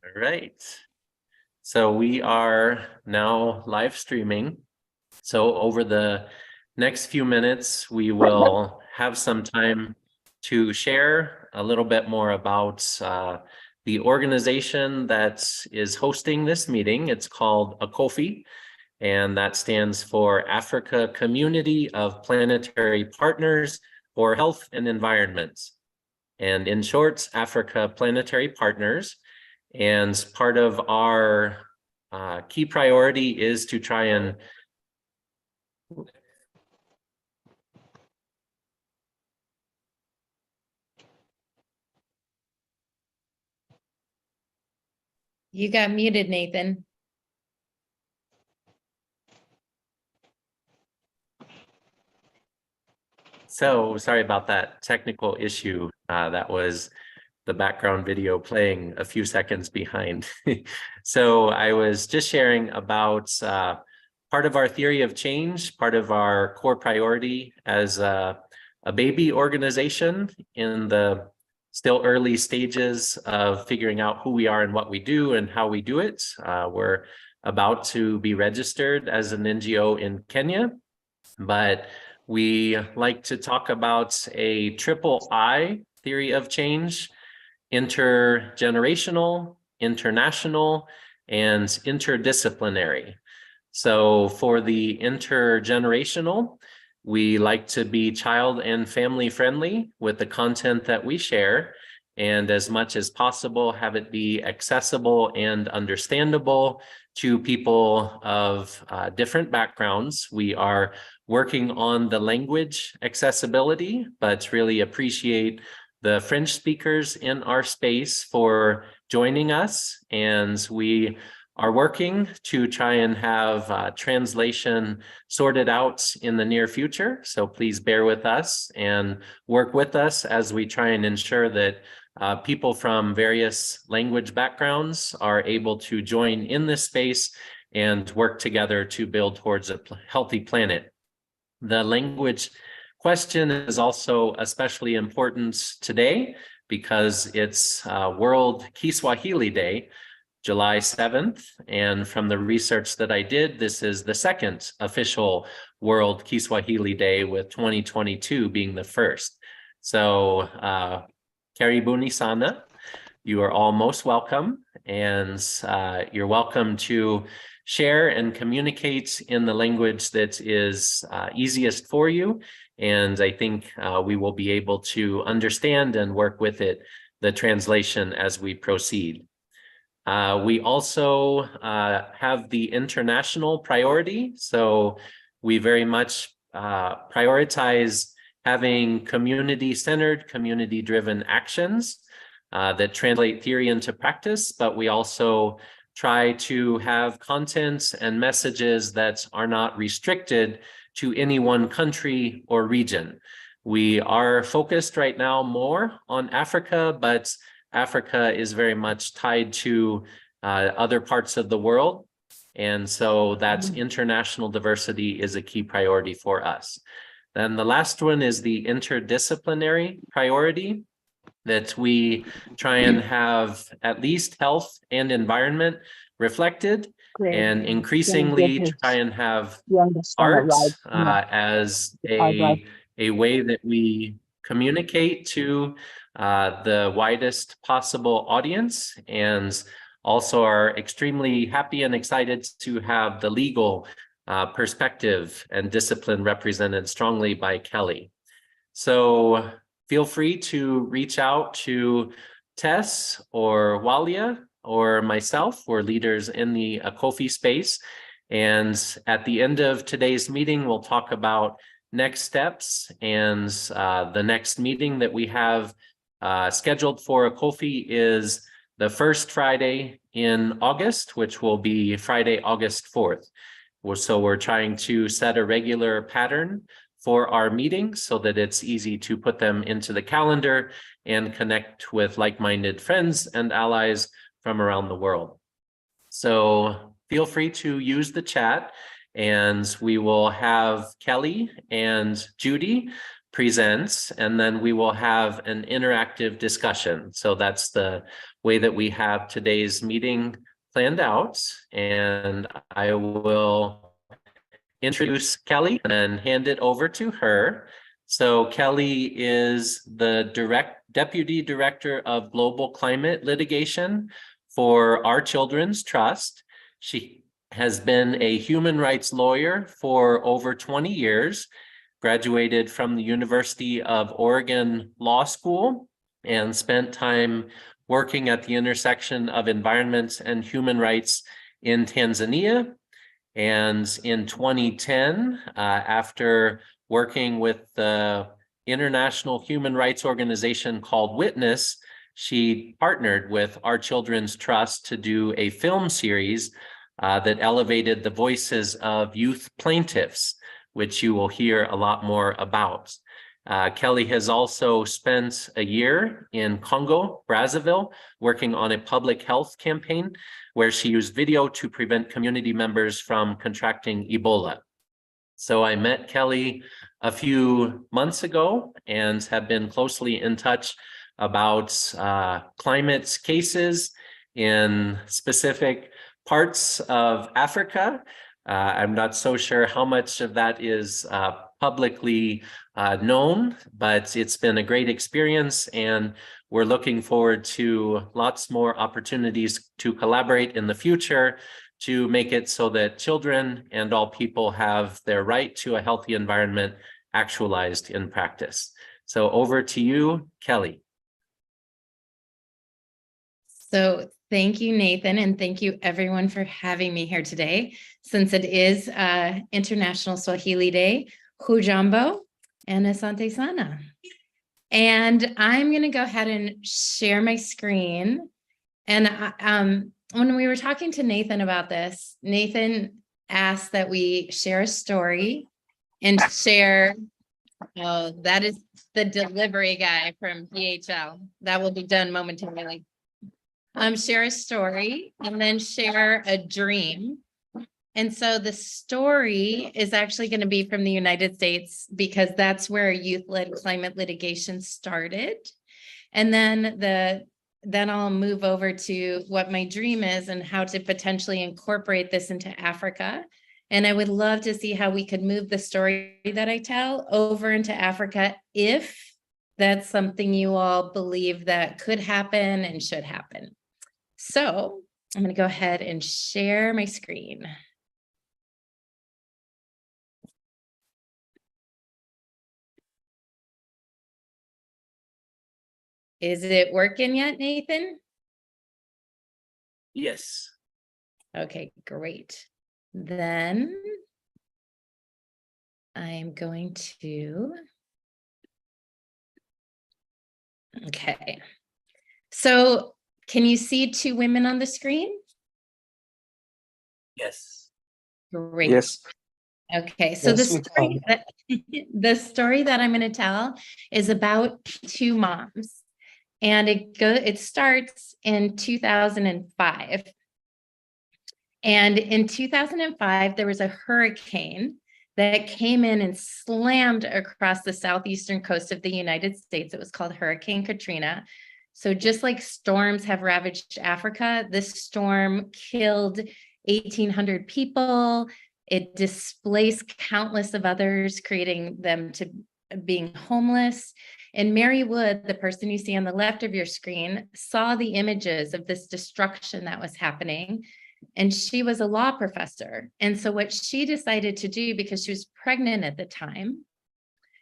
All right. So we are now live streaming. So over the next few minutes, we will have some time to share a little bit more about the organization that is hosting this meeting. It's called ACOPPHE, and that stands for Africa Community of Planetary Partners for Health and Environment. And in short, Africa Planetary Partners. And part of our key priority is to try and You got muted, Nathan. So sorry about that technical issue. That was the background video playing a few seconds behind. So I was just sharing about part of our theory of change, part of our core priority as a baby organization in the still early stages of figuring out who we are and what we do and how we do it. We're about to be registered as an NGO in Kenya, but we like to talk about a triple I theory of change: intergenerational, international, and interdisciplinary. So for the intergenerational, we like to be child and family friendly with the content that we share, and as much as possible have it be accessible and understandable to people of different backgrounds. We are working on the language accessibility, but really appreciate the French speakers in our space for joining us. And we are working to try and have translation sorted out in the near future. So please bear with us and work with us as we try and ensure that people from various language backgrounds are able to join in this space and work together to build towards a healthy planet. The language question is also especially important today because it's World Kiswahili Day, July 7th. And from the research that I did, this is the second official World Kiswahili Day, with 2022 being the first. So karibuni sana. You are all most welcome, and you're welcome to share and communicate in the language that is easiest for you. And I think we will be able to understand and work with it, the translation, as we proceed. We also have the international priority. So we very much prioritize having community-centered, community-driven actions that translate theory into practice, but we also try to have content and messages that are not restricted to any one country or region. We are focused right now more on Africa, but Africa is very much tied to other parts of the world. And so that's international diversity is a key priority for us. Then the last one is the interdisciplinary priority, that we try and have at least health and environment reflected, and increasingly try and have art as a way that we communicate to the widest possible audience, and also are extremely happy and excited to have the legal perspective and discipline represented strongly by Kelly. So feel free to reach out to Tess or Walia or myself. We're leaders in the ACOPPHE space. And at the end of today's meeting, we'll talk about next steps, and the next meeting that we have scheduled for ACOPPHE is the first Friday in August, which will be Friday, August 4th. So we're trying to set a regular pattern for our meetings so that it's easy to put them into the calendar and connect with like-minded friends and allies from around the world. So feel free to use the chat, and we will have Kelly and Judy presents, and then we will have an interactive discussion. So that's the way that we have today's meeting planned out. And I will introduce Kelly and then hand it over to her. So Kelly is the Deputy Director of Global Climate Litigation for Our Children's Trust. She has been a human rights lawyer for over 20 years, graduated from the University of Oregon Law School, and spent time working at the intersection of environment and human rights in Tanzania. And in 2010, after working with the international human rights organization called Witness, she partnered with Our Children's Trust to do a film series that elevated the voices of youth plaintiffs, which you will hear a lot more about. Kelly has also spent a year in Congo, Brazzaville, working on a public health campaign where she used video to prevent community members from contracting Ebola. So I met Kelly a few months ago and have been closely in touch about climate cases in specific parts of Africa. I'm not so sure how much of that is publicly known, but it's been a great experience, and we're looking forward to lots more opportunities to collaborate in the future to make it so that children and all people have their right to a healthy environment actualized in practice. So over to you, Kelly. So thank you, Nathan, and thank you everyone for having me here today. Since it is International Swahili Day, Hujambo and Asante Sana. And I'm going to go ahead and share my screen. And when we were talking to Nathan about this, Nathan asked that we share a story and share, oh, that is the delivery guy from DHL. That will be done momentarily. Share a story and then share a dream. And so the story is actually going to be from the United States because that's where youth-led climate litigation started. And then I'll move over to what my dream is and how to potentially incorporate this into Africa. And I would love to see how we could move the story that I tell over into Africa if that's something you all believe that could happen and should happen. So I'm going to go ahead and share my screen. Is it working yet, Nathan? Yes. Okay, great. Then I'm going to, okay. So can you see two women on the screen? Yes. Great. Yes. Okay, so Yes, the story that I'm going to tell is about two moms. And it starts in 2005. And in 2005, there was a hurricane that came in and slammed across the southeastern coast of the United States. It was called Hurricane Katrina. So just like storms have ravaged Africa, this storm killed 1,800 people. It displaced countless of others, creating them to being homeless. And Mary Wood, the person you see on the left of your screen, saw the images of this destruction that was happening. And she was a law professor. And so what she decided to do, because she was pregnant at the time,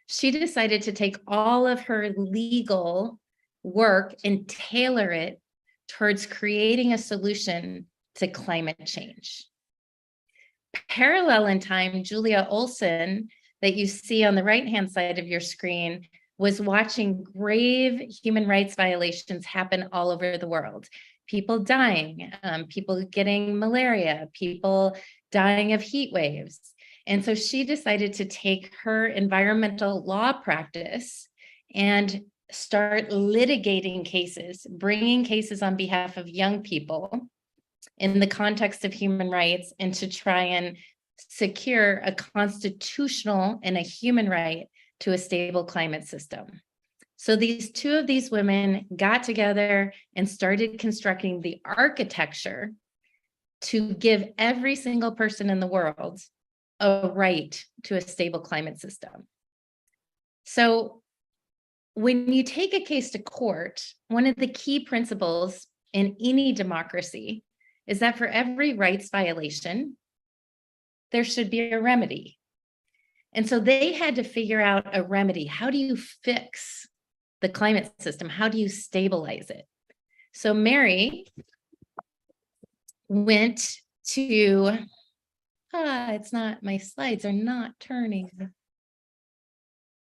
she decided to take all of her legal work and tailor it towards creating a solution to climate change. Parallel in time, Julia Olson, that you see on the right-hand side of your screen, was watching grave human rights violations happen all over the world. People dying, people getting malaria, people dying of heat waves. And so she decided to take her environmental law practice and start litigating cases, bringing cases on behalf of young people in the context of human rights, and to try and secure a constitutional and a human right to a stable climate system. So these two of these women got together and started constructing the architecture to give every single person in the world a right to a stable climate system. So when you take a case to court, one of the key principles in any democracy is that for every rights violation, there should be a remedy. And so they had to figure out a remedy. How do you fix the climate system? How do you stabilize it? So Mary went to, it's not, my slides are not turning.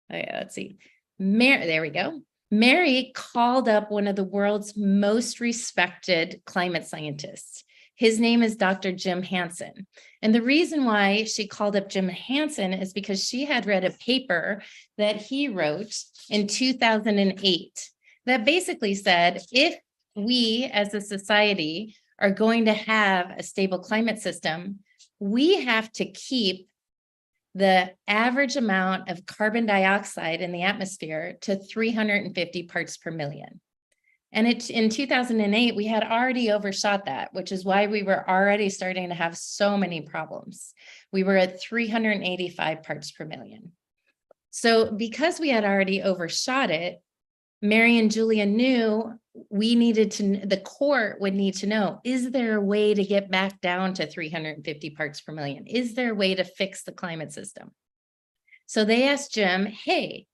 Oh yeah, let's see. There we go. Mary called up one of the world's most respected climate scientists. His name is Dr. Jim Hansen. And the reason why she called up Jim Hansen is because she had read a paper that he wrote in 2008 that basically said, if we as a society are going to have a stable climate system, we have to keep the average amount of carbon dioxide in the atmosphere to 350 parts per million. And in 2008, we had already overshot that, which is why we were already starting to have so many problems. We were at 385 parts per million. So because we had already overshot it, Mary and Julia knew the court would need to know, is there a way to get back down to 350 parts per million? Is there a way to fix the climate system? So they asked Jim, hey,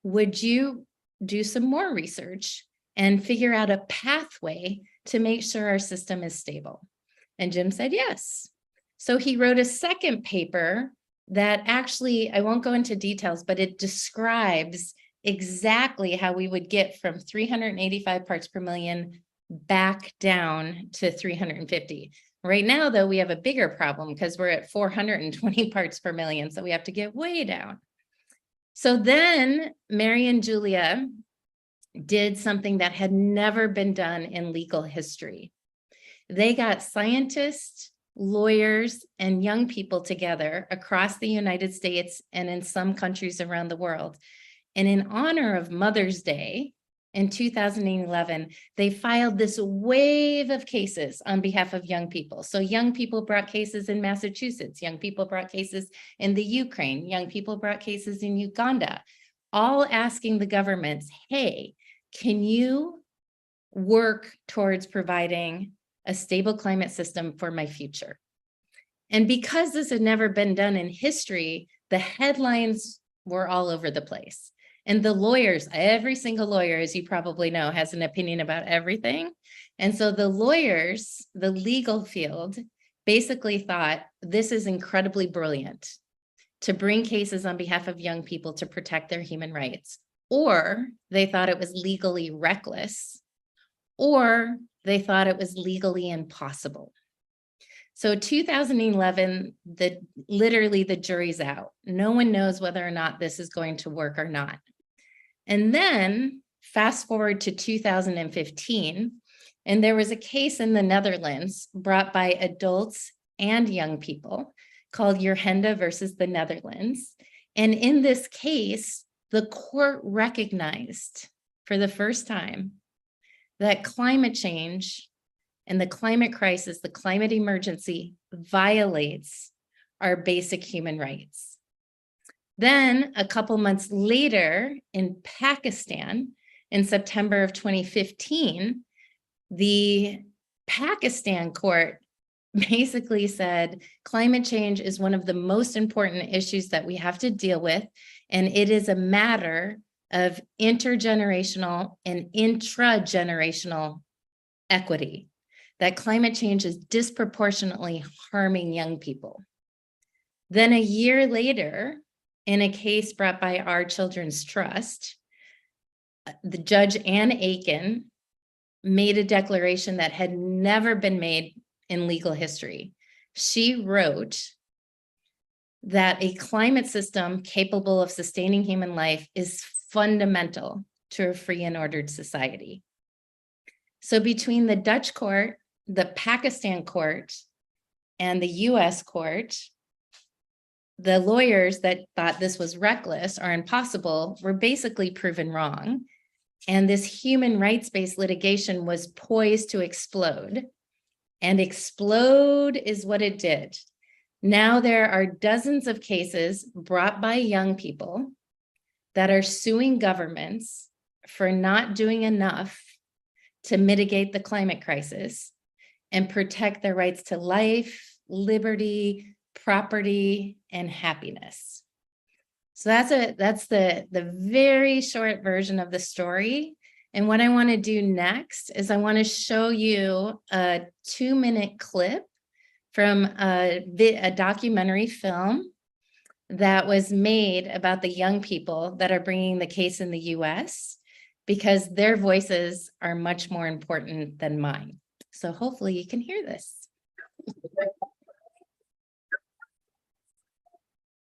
would you do some more research and figure out a pathway to make sure our system is stable? And Jim said yes. So he wrote a second paper that actually, I won't go into details, but it describes exactly how we would get from 385 parts per million back down to 350. Right now, though, we have a bigger problem because we're at 420 parts per million. So we have to get way down. So then Mary and Julia did something that had never been done in legal history. They got scientists, lawyers, and young people together across the United States and in some countries around the world. And in honor of Mother's Day in 2011, they filed this wave of cases on behalf of young people. So young people brought cases in Massachusetts, young people brought cases in the Ukraine, young people brought cases in Uganda, all asking the governments, hey, can you work towards providing a stable climate system for my future? And because this had never been done in history, the headlines were all over the place. And the lawyers, every single lawyer, as you probably know, has an opinion about everything. And so the lawyers, the legal field, basically thought this is incredibly brilliant to bring cases on behalf of young people to protect their human rights. Or they thought it was legally reckless, or they thought it was legally impossible. So 2011, literally the jury's out. No one knows whether or not this is going to work or not. And then fast forward to 2015, and there was a case in the Netherlands brought by adults and young people called Urgenda versus the Netherlands. And in this case, the court recognized for the first time that climate change and the climate crisis, the climate emergency, violates our basic human rights. Then a couple months later in Pakistan, in September of 2015, the Pakistan court basically said climate change is one of the most important issues that we have to deal with, and it is a matter of intergenerational and intragenerational equity, that climate change is disproportionately harming young people. Then a year later, in a case brought by Our Children's Trust, the judge Ann Aiken made a declaration that had never been made in legal history. She wrote that a climate system capable of sustaining human life is fundamental to a free and ordered society. So between the Dutch court, the Pakistan court, and the US court, the lawyers that thought this was reckless or impossible were basically proven wrong. And this human rights-based litigation was poised to explode. And explode is what it did. Now there are dozens of cases brought by young people that are suing governments for not doing enough to mitigate the climate crisis and protect their rights to life, liberty, property, and happiness. So that's the very short version of the story. And what I want to do next is I want to show you a 2-minute clip from a documentary film that was made about the young people that are bringing the case in the US, because their voices are much more important than mine. So hopefully you can hear this.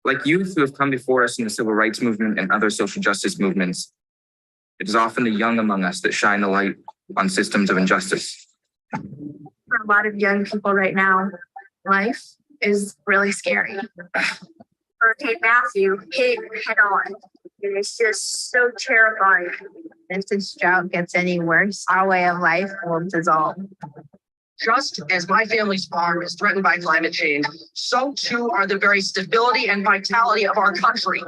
Like youth who have come before us in the civil rights movement and other social justice movements, it is often the young among us that shine the light on systems of injustice. For a lot of young people right now, life is really scary. Hurricane Matthew hit head on. And it's just so terrifying. If this drought gets any worse, our way of life will dissolve. Just as my family's farm is threatened by climate change, so too are the very stability and vitality of our country.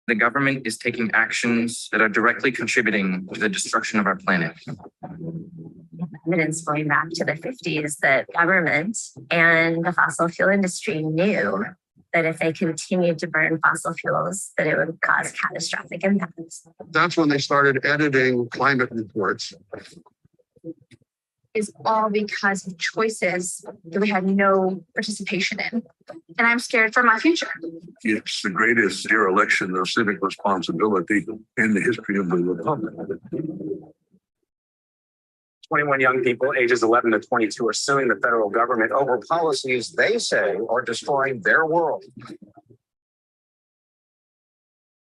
The government is taking actions that are directly contributing to the destruction of our planet. Evidence going back to the 50s that government and the fossil fuel industry knew that if they continued to burn fossil fuels, that it would cause catastrophic impacts. That's when they started editing climate reports. Is all because of choices that we had no participation in. And I'm scared for my future. It's the greatest dereliction of civic responsibility in the history of the republic. 21 young people ages 11 to 22 are suing the federal government over policies they say are destroying their world.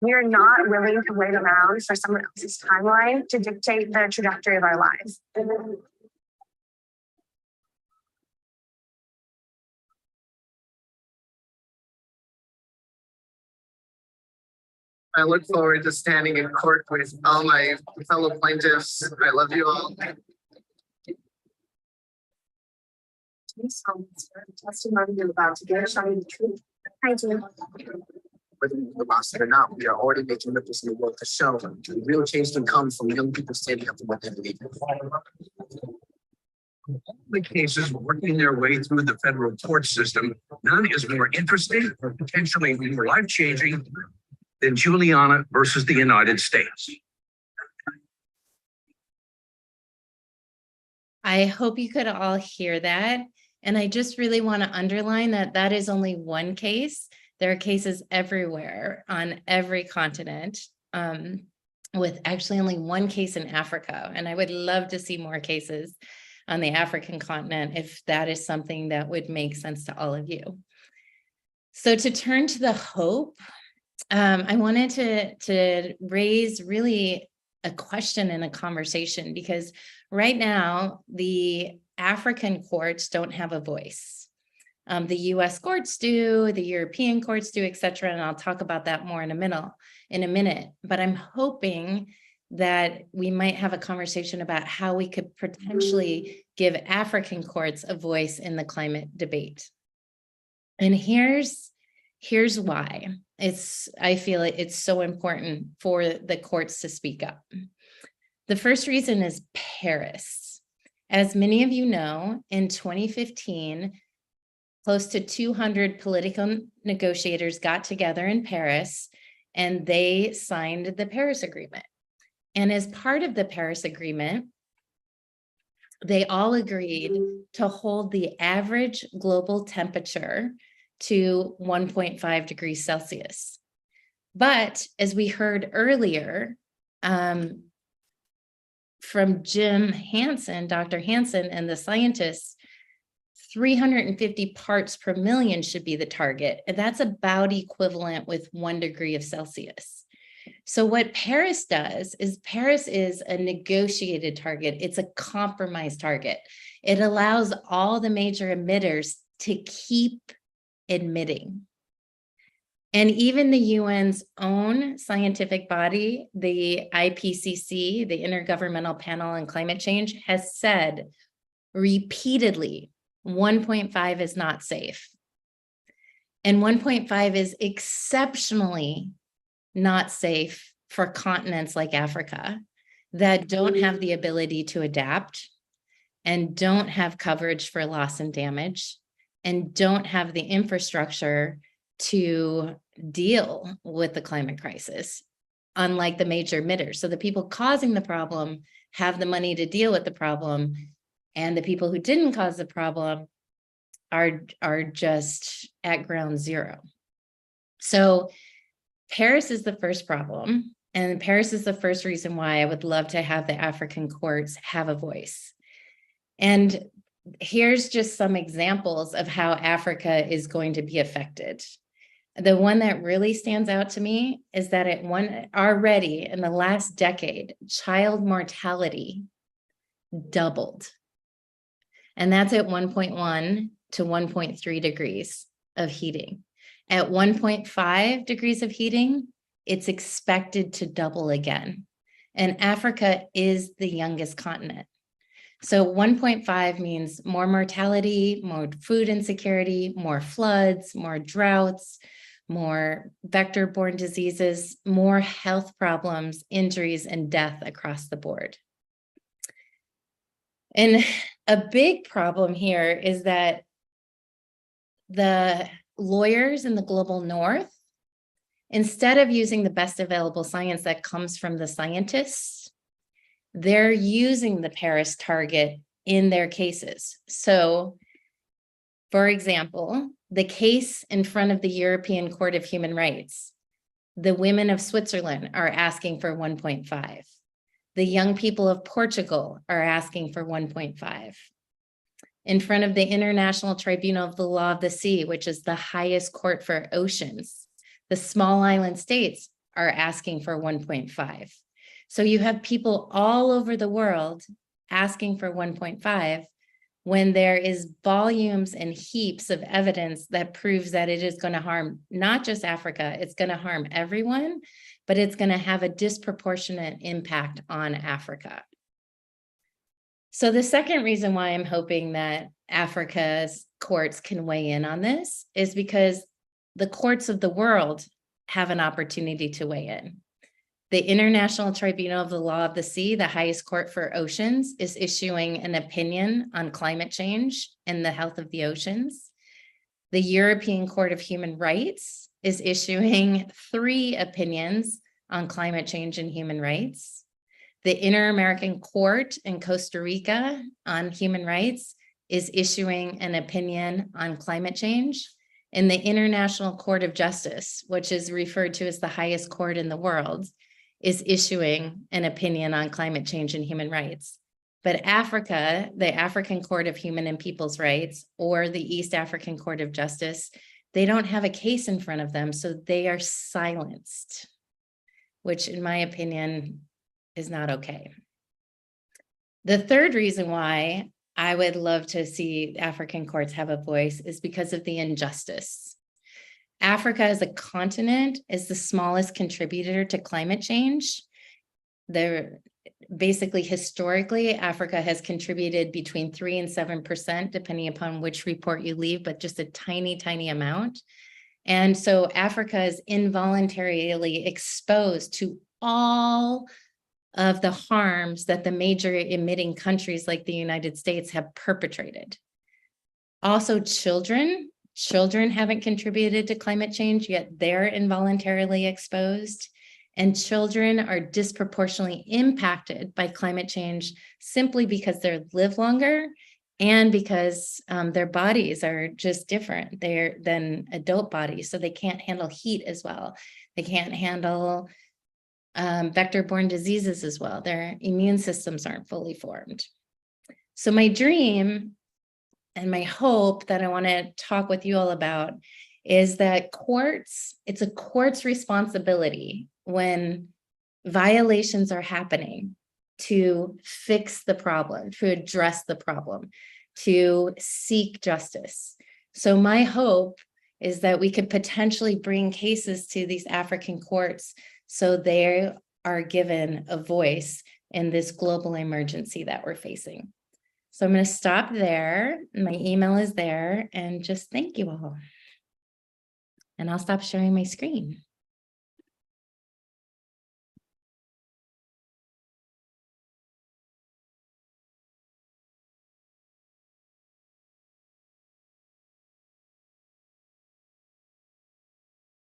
We are not willing to wait around for someone else's timeline to dictate the trajectory of our lives. I look forward to standing in court with all my fellow plaintiffs. I love you all. Testimony you're about to give, show me the truth. I do. Whether the boss or not, we are already making ripples in the world to show the real change can come from young people standing up for what they believe in. The cases working their way through the federal court system, none is more interesting or potentially more life-changing than Juliana versus the United States. I hope you could all hear that. And I just really want to underline that that is only one case. There are cases everywhere on every continent, with actually only one case in Africa. And I would love to see more cases on the African continent if that is something that would make sense to all of you. So to turn to the hope, I wanted to raise really a question and a conversation, because right now the African courts don't have a voice. The US courts do, the European courts do, et cetera. And I'll talk about that more in a minute. But I'm hoping that we might have a conversation about how we could potentially give African courts a voice in the climate debate. And here's why I feel it's so important for the courts to speak up. The first reason is Paris. As many of you know, in 2015, close to 200 political negotiators got together in Paris and they signed the Paris Agreement. And as part of the Paris Agreement, they all agreed to hold the average global temperature to 1.5 degrees Celsius. But as we heard earlier from Jim Hansen, Dr. Hansen and the scientists, 350 parts per million should be the target. And that's about equivalent with 1 degree of Celsius. So what Paris does is Paris is a negotiated target. It's a compromise target. It allows all the major emitters to keep admitting. And even the UN's own scientific body, the IPCC, the Intergovernmental Panel on Climate Change, has said repeatedly 1.5 is not safe. And 1.5 is exceptionally not safe for continents like Africa that don't have the ability to adapt and don't have coverage for loss and damage and don't have the infrastructure to deal with the climate crisis, unlike the major emitters. So the people causing the problem have the money to deal with the problem, and the people who didn't cause the problem are just at ground zero. So Paris is the first problem, and Paris is the first reason why I would love to have the African courts have a voice. And here's just some examples of how Africa is going to be affected. The one that really stands out to me is that already in the last decade, child mortality doubled. And that's at 1.1 to 1.3 degrees of heating. At 1.5 degrees of heating, it's expected to double again. And Africa is the youngest continent. So 1.5 means more mortality, more food insecurity, more floods, more droughts, more vector-borne diseases, more health problems, injuries, and death across the board. And a big problem here is that the lawyers in the global north, instead of using the best available science that comes from the scientists, they're using the Paris target in their cases. So, for example, the case in front of the European Court of Human Rights, the women of Switzerland are asking for 1.5. The young people of Portugal are asking for 1.5. In front of the International Tribunal of the Law of the Sea, which is the highest court for oceans, the small island states are asking for 1.5. So you have people all over the world asking for 1.5 when there is volumes and heaps of evidence that proves that it is going to harm not just Africa, it's going to harm everyone, but it's going to have a disproportionate impact on Africa. So the second reason why I'm hoping that Africa's courts can weigh in on this is because the courts of the world have an opportunity to weigh in. The International Tribunal of the Law of the Sea, the highest court for oceans, is issuing an opinion on climate change and the health of the oceans. The European Court of Human Rights is issuing 3 opinions on climate change and human rights. The Inter-American Court in Costa Rica on human rights is issuing an opinion on climate change. And the International Court of Justice, which is referred to as the highest court in the world, is issuing an opinion on climate change and human rights. But Africa, the African Court of Human and People's Rights, or the East African Court of Justice, they don't have a case in front of them, so they are silenced, which in my opinion is not okay. The third reason why I would love to see African courts have a voice is because of the injustice. Africa as a continent is the smallest contributor to climate change. Basically, historically, Africa has contributed between 3 and 7%, depending upon which report you leave, but just a tiny, tiny amount. And so Africa is involuntarily exposed to all of the harms that the major emitting countries like the United States have perpetrated. Also, children haven't contributed to climate change, yet they're involuntarily exposed. And children are disproportionately impacted by climate change simply because they live longer and because their bodies are just different than adult bodies. So they can't handle heat as well. They can't handle vector-borne diseases as well. Their immune systems aren't fully formed. So my dream and my hope that I want to talk with you all about is that it's a court's responsibility when violations are happening to fix the problem, to address the problem, to seek justice. So my hope is that we could potentially bring cases to these African courts so they are given a voice in this global emergency that we're facing. So I'm going to stop there. My email is there, and just thank you all. And I'll stop sharing my screen.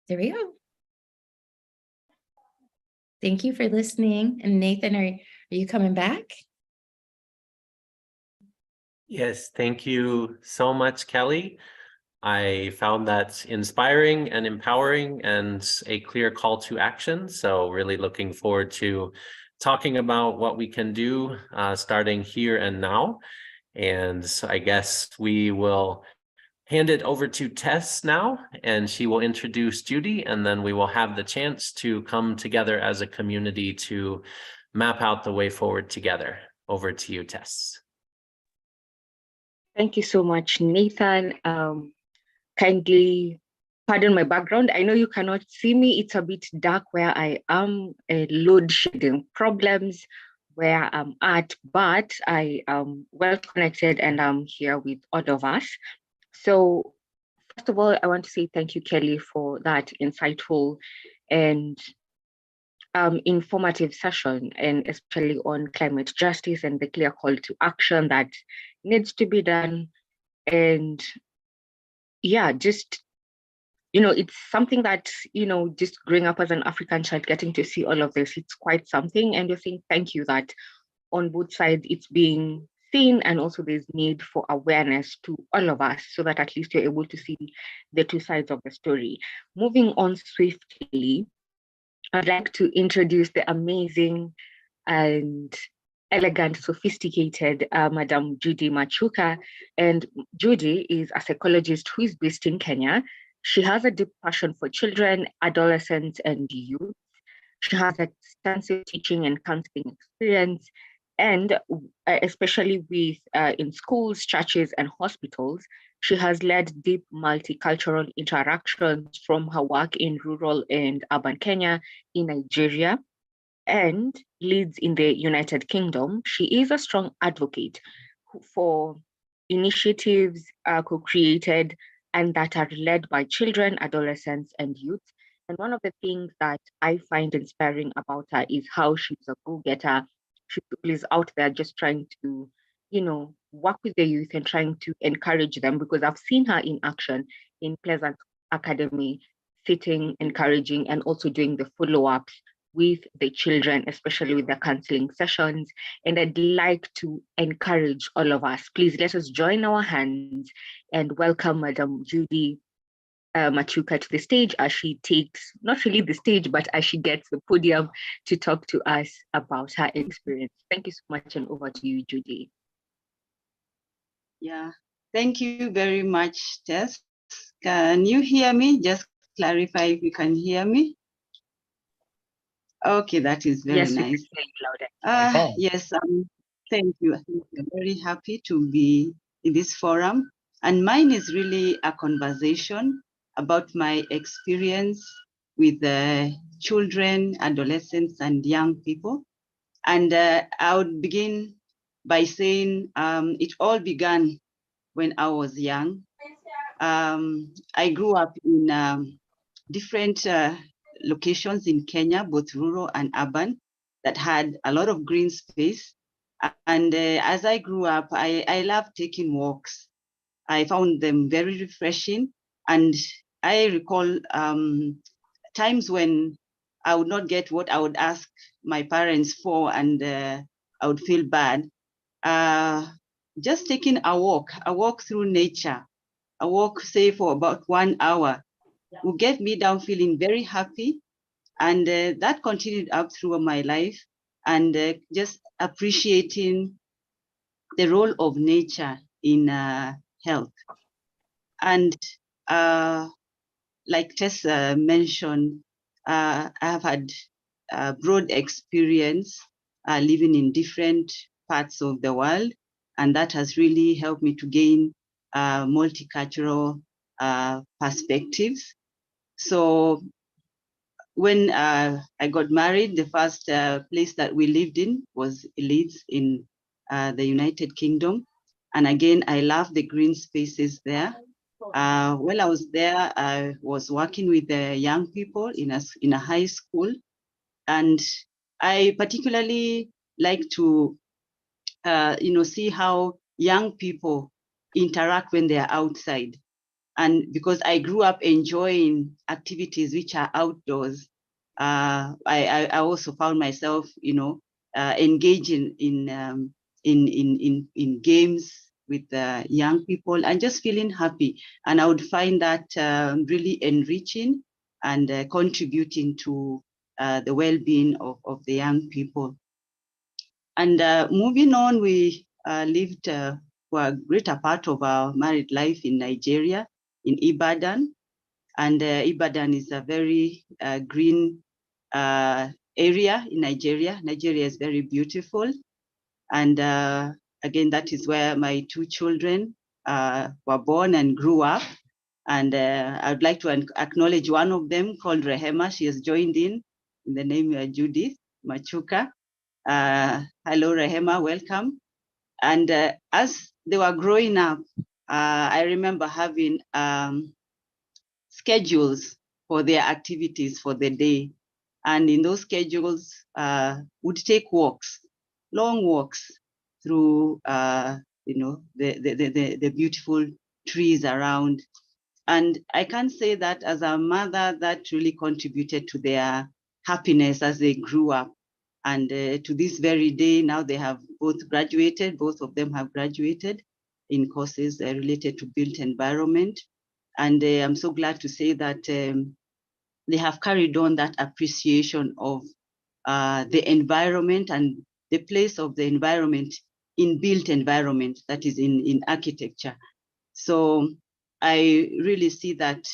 There we go. Thank you for listening. And Nathan, are you coming back? Yes, thank you so much, Kelly. I found that inspiring and empowering and a clear call to action. So really looking forward to talking about what we can do starting here and now. And I guess we will hand it over to Tess now, and she will introduce Judy, and then we will have the chance to come together as a community to map out the way forward together. Over to you, Tess. Thank you so much, Nathan. Kindly pardon my background. I know you cannot see me. It's a bit dark where I am, load shedding problems where I'm at, but I am well connected and I'm here with all of us. So first of all, I want to say thank you, Kelly, for that insightful and informative session, and especially on climate justice and the clear call to action that needs to be done. And yeah, just, it's something that, just growing up as an African child, getting to see all of this, it's quite something. And you're saying thank you that on both sides it's being seen, and also there's need for awareness to all of us so that at least you're able to see the two sides of the story. Moving on swiftly, I'd like to introduce the amazing and elegant, sophisticated Madam Judy Machuka. And Judy is a psychologist who is based in Kenya. She has a deep passion for children, adolescents, and youth. She has extensive teaching and counseling experience, and especially with in schools, churches, and hospitals. She has led deep multicultural interactions from her work in rural and urban Kenya, in Nigeria, and leads in the United Kingdom. She is a strong advocate for initiatives co-created and that are led by children, adolescents, and youth. And one of the things that I find inspiring about her is how she's a go-getter. She is out there just trying to, work with the youth and trying to encourage them, because I've seen her in action in Pleasant Academy, sitting, encouraging, and also doing the follow-ups with the children, especially with the counseling sessions. And I'd like to encourage all of us, please let us join our hands and welcome Madam Judy Machuka to the stage as she takes, not really the stage, but as she gets the podium to talk to us about her experience. Thank you so much, and over to you, Judy. Yeah, thank you very much, Tess. Can you hear me? Just clarify if you can hear me. Okay, that is very yes, nice. Okay. Yes, thank you. I'm very happy to be in this forum. And mine is really a conversation about my experience with children, adolescents, and young people. And I would begin by saying it all began when I was young. I grew up in different locations in Kenya, both rural and urban, that had a lot of green space. And as I grew up, I loved taking walks. I found them very refreshing. And I recall times when I would not get what I would ask my parents for, and I would feel bad. Just taking a walk through nature, a walk, say, for about 1 hour, would get me down feeling very happy. And that continued up through my life, and just appreciating the role of nature in health. And like Tess mentioned, I have had broad experience living in different parts of the world, and that has really helped me to gain multicultural perspectives. So when I got married, the first place that we lived in was Leeds in the United Kingdom. And again, I love the green spaces there. While I was there, I was working with the young people in a high school. And I particularly like to see how young people interact when they are outside. And because I grew up enjoying activities which are outdoors, I also found myself, engaging in games with young people and just feeling happy. And I would find that really enriching and contributing to the well-being of the young people. And moving on, we lived for a greater part of our married life in Nigeria, in Ibadan. And Ibadan is a very green area in Nigeria. Nigeria is very beautiful. And again, that is where my two children were born and grew up. And I would like to acknowledge one of them called Rehema. She has joined in the name Judith Machuka. Hello, Rehema, welcome. And as they were growing up, I remember having schedules for their activities for the day. And in those schedules, would take walks, long walks through, the beautiful trees around. And I can say that as a mother, that really contributed to their happiness as they grew up. And to this very day, now they have both graduated, both of them have graduated in courses related to built environment. And I'm so glad to say that they have carried on that appreciation of the environment and the place of the environment in built environment, that is in architecture. So I really see that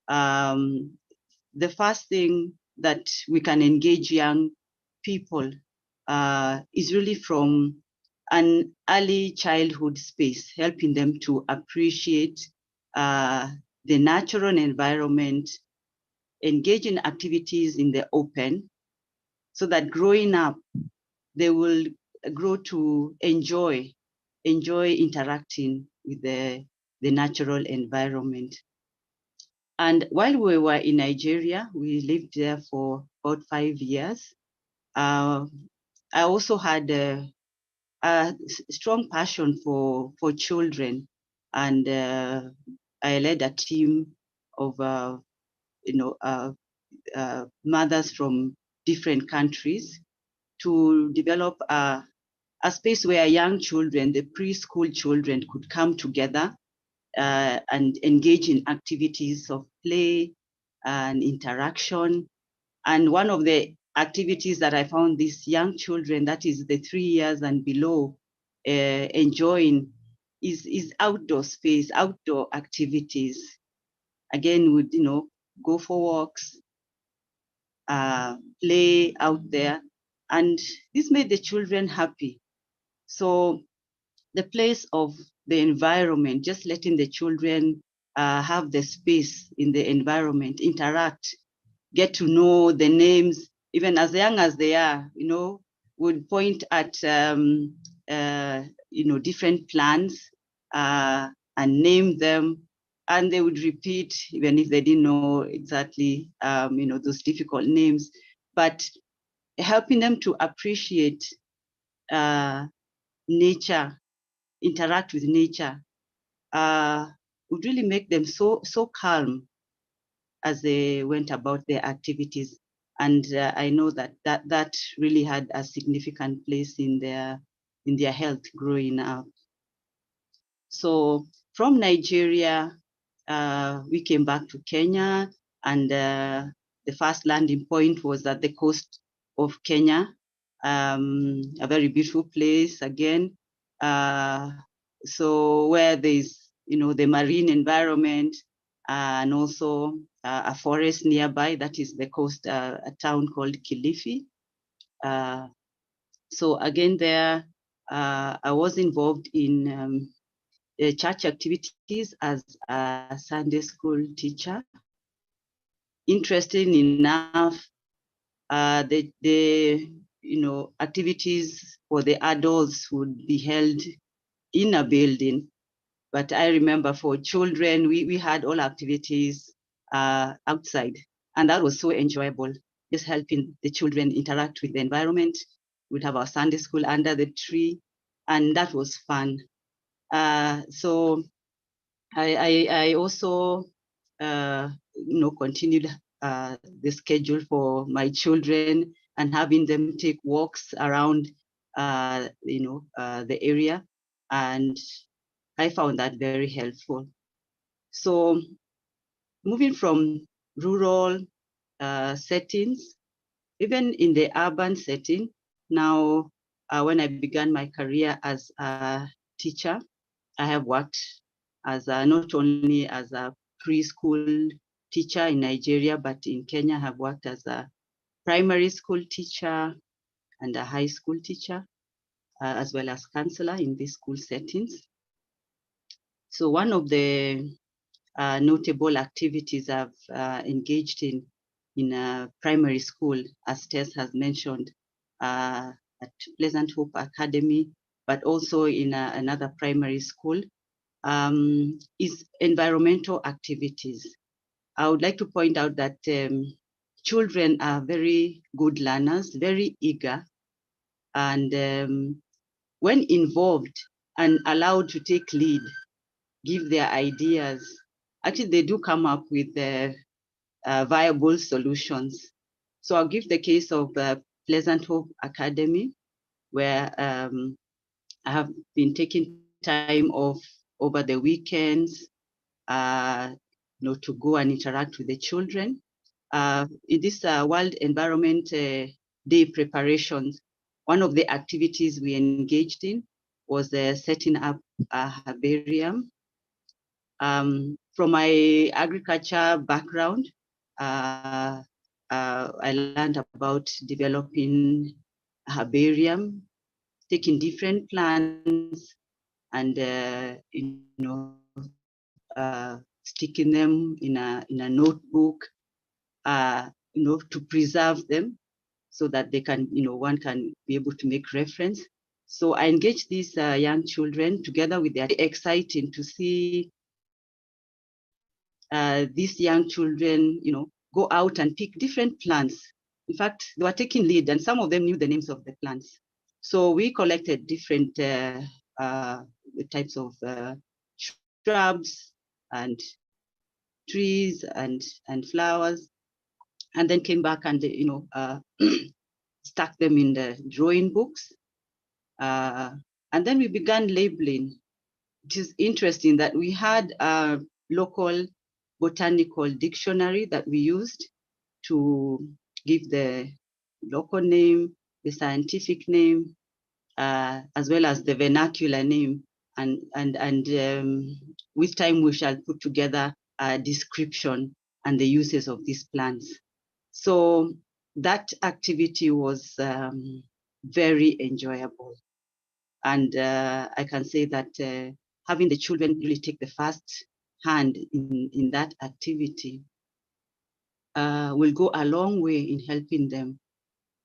the first thing that we can engage young people is really from an early childhood space, helping them to appreciate the natural environment, engage in activities in the open, so that growing up, they will grow to enjoy interacting with the natural environment. And while we were in Nigeria, we lived there for about 5 years. I also had a strong passion for children, and I led a team of mothers from different countries to develop a space where young children, the preschool children, could come together and engage in activities of play and interaction. And one of the activities that I found these young children, that is the 3 years and below, enjoying is outdoor space, outdoor activities. Again, would go for walks, play out there, and this made the children happy. So the place of the environment, just letting the children have the space in the environment, interact, get to know the names, even as young as they are, would point at different plants and name them, and they would repeat even if they didn't know exactly those difficult names, but helping them to appreciate nature, interact with nature, would really make them so calm as they went about their activities. And I know that really had a significant place in their health growing up. So from Nigeria, we came back to Kenya, and the first landing point was at the coast of Kenya, a very beautiful place again. So where there's the marine environment, and also a forest nearby, that is the coast, a town called Kilifi. So again there, I was involved in church activities as a Sunday school teacher. Interesting enough, the activities for the adults would be held in a building. But I remember for children, we had all activities outside, and that was so enjoyable, just helping the children interact with the environment. We'd have our Sunday school under the tree, and that was fun. So I also continued the schedule for my children and having them take walks around the area, and I found that very helpful. So moving from rural settings, even in the urban setting, now when I began my career as a teacher, I have worked as not only as a preschool teacher in Nigeria, but in Kenya, I have worked as a primary school teacher and a high school teacher, as well as counselor in these school settings. So one of the notable activities I've engaged in primary school, as Tess has mentioned, at Pleasant Hope Academy, but also in another primary school, is environmental activities. I would like to point out that children are very good learners, very eager, and when involved and allowed to take lead, give their ideas, actually they do come up with viable solutions. So I'll give the case of Pleasant Hope Academy, where I have been taking time off over the weekends to go and interact with the children. In this World Environment Day preparations, one of the activities we engaged in was setting up a herbarium. From my agriculture background, I learned about developing a herbarium, taking different plants and sticking them in a notebook, to preserve them so that they can, one can be able to make reference. So I engaged these young children together with their exciting to see these young children, go out and pick different plants. In fact, they were taking lead, and some of them knew the names of the plants. So we collected different types of shrubs and trees and flowers, and then came back and stuck them in the drawing books. And then we began labeling. It is interesting that we had a local botanical dictionary that we used to give the local name, the scientific name, as well as the vernacular name. And with time, we shall put together a description and the uses of these plants. So that activity was very enjoyable. And I can say that having the children really take the first hand in that activity will go a long way in helping them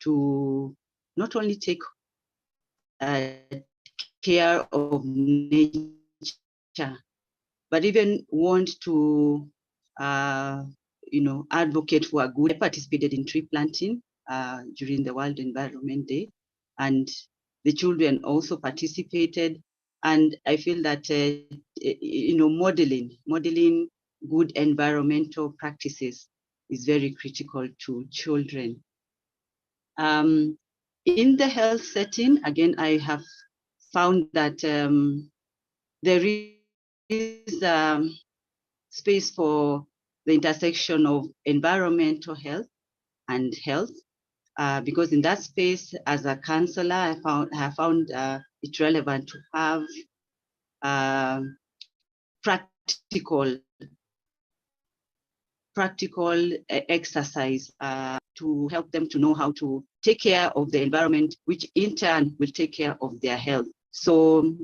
to not only take care of nature, but even want to advocate for a good. I participated in tree planting during the World Environment Day, and the children also participated. And I feel that modeling good environmental practices is very critical to children. In the health setting, again, I have found that there is space for the intersection of environmental health and health, because in that space, as a counselor, I have found it relevant to have practical exercise to help them to know how to take care of the environment, which in turn will take care of their health. So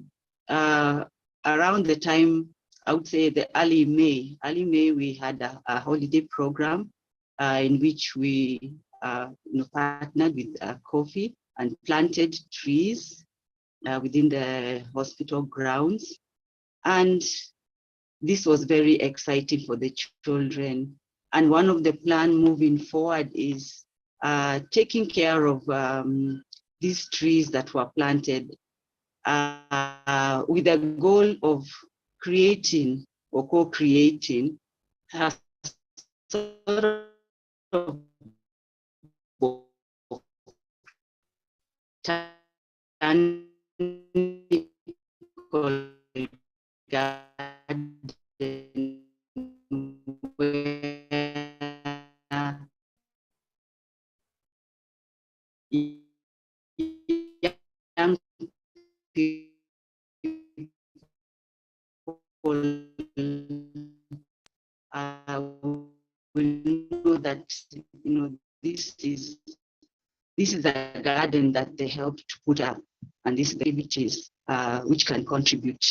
around the time, I would say the early May, we had a holiday program in which we partnered with ACOPPHE and planted trees within the hospital grounds. And this was very exciting for the children. And one of the plan moving forward is taking care of these trees that were planted with the goal of creating or co-creating a sort of botanical garden where young people will know that this is a garden that they helped to put up, and these activities which can contribute.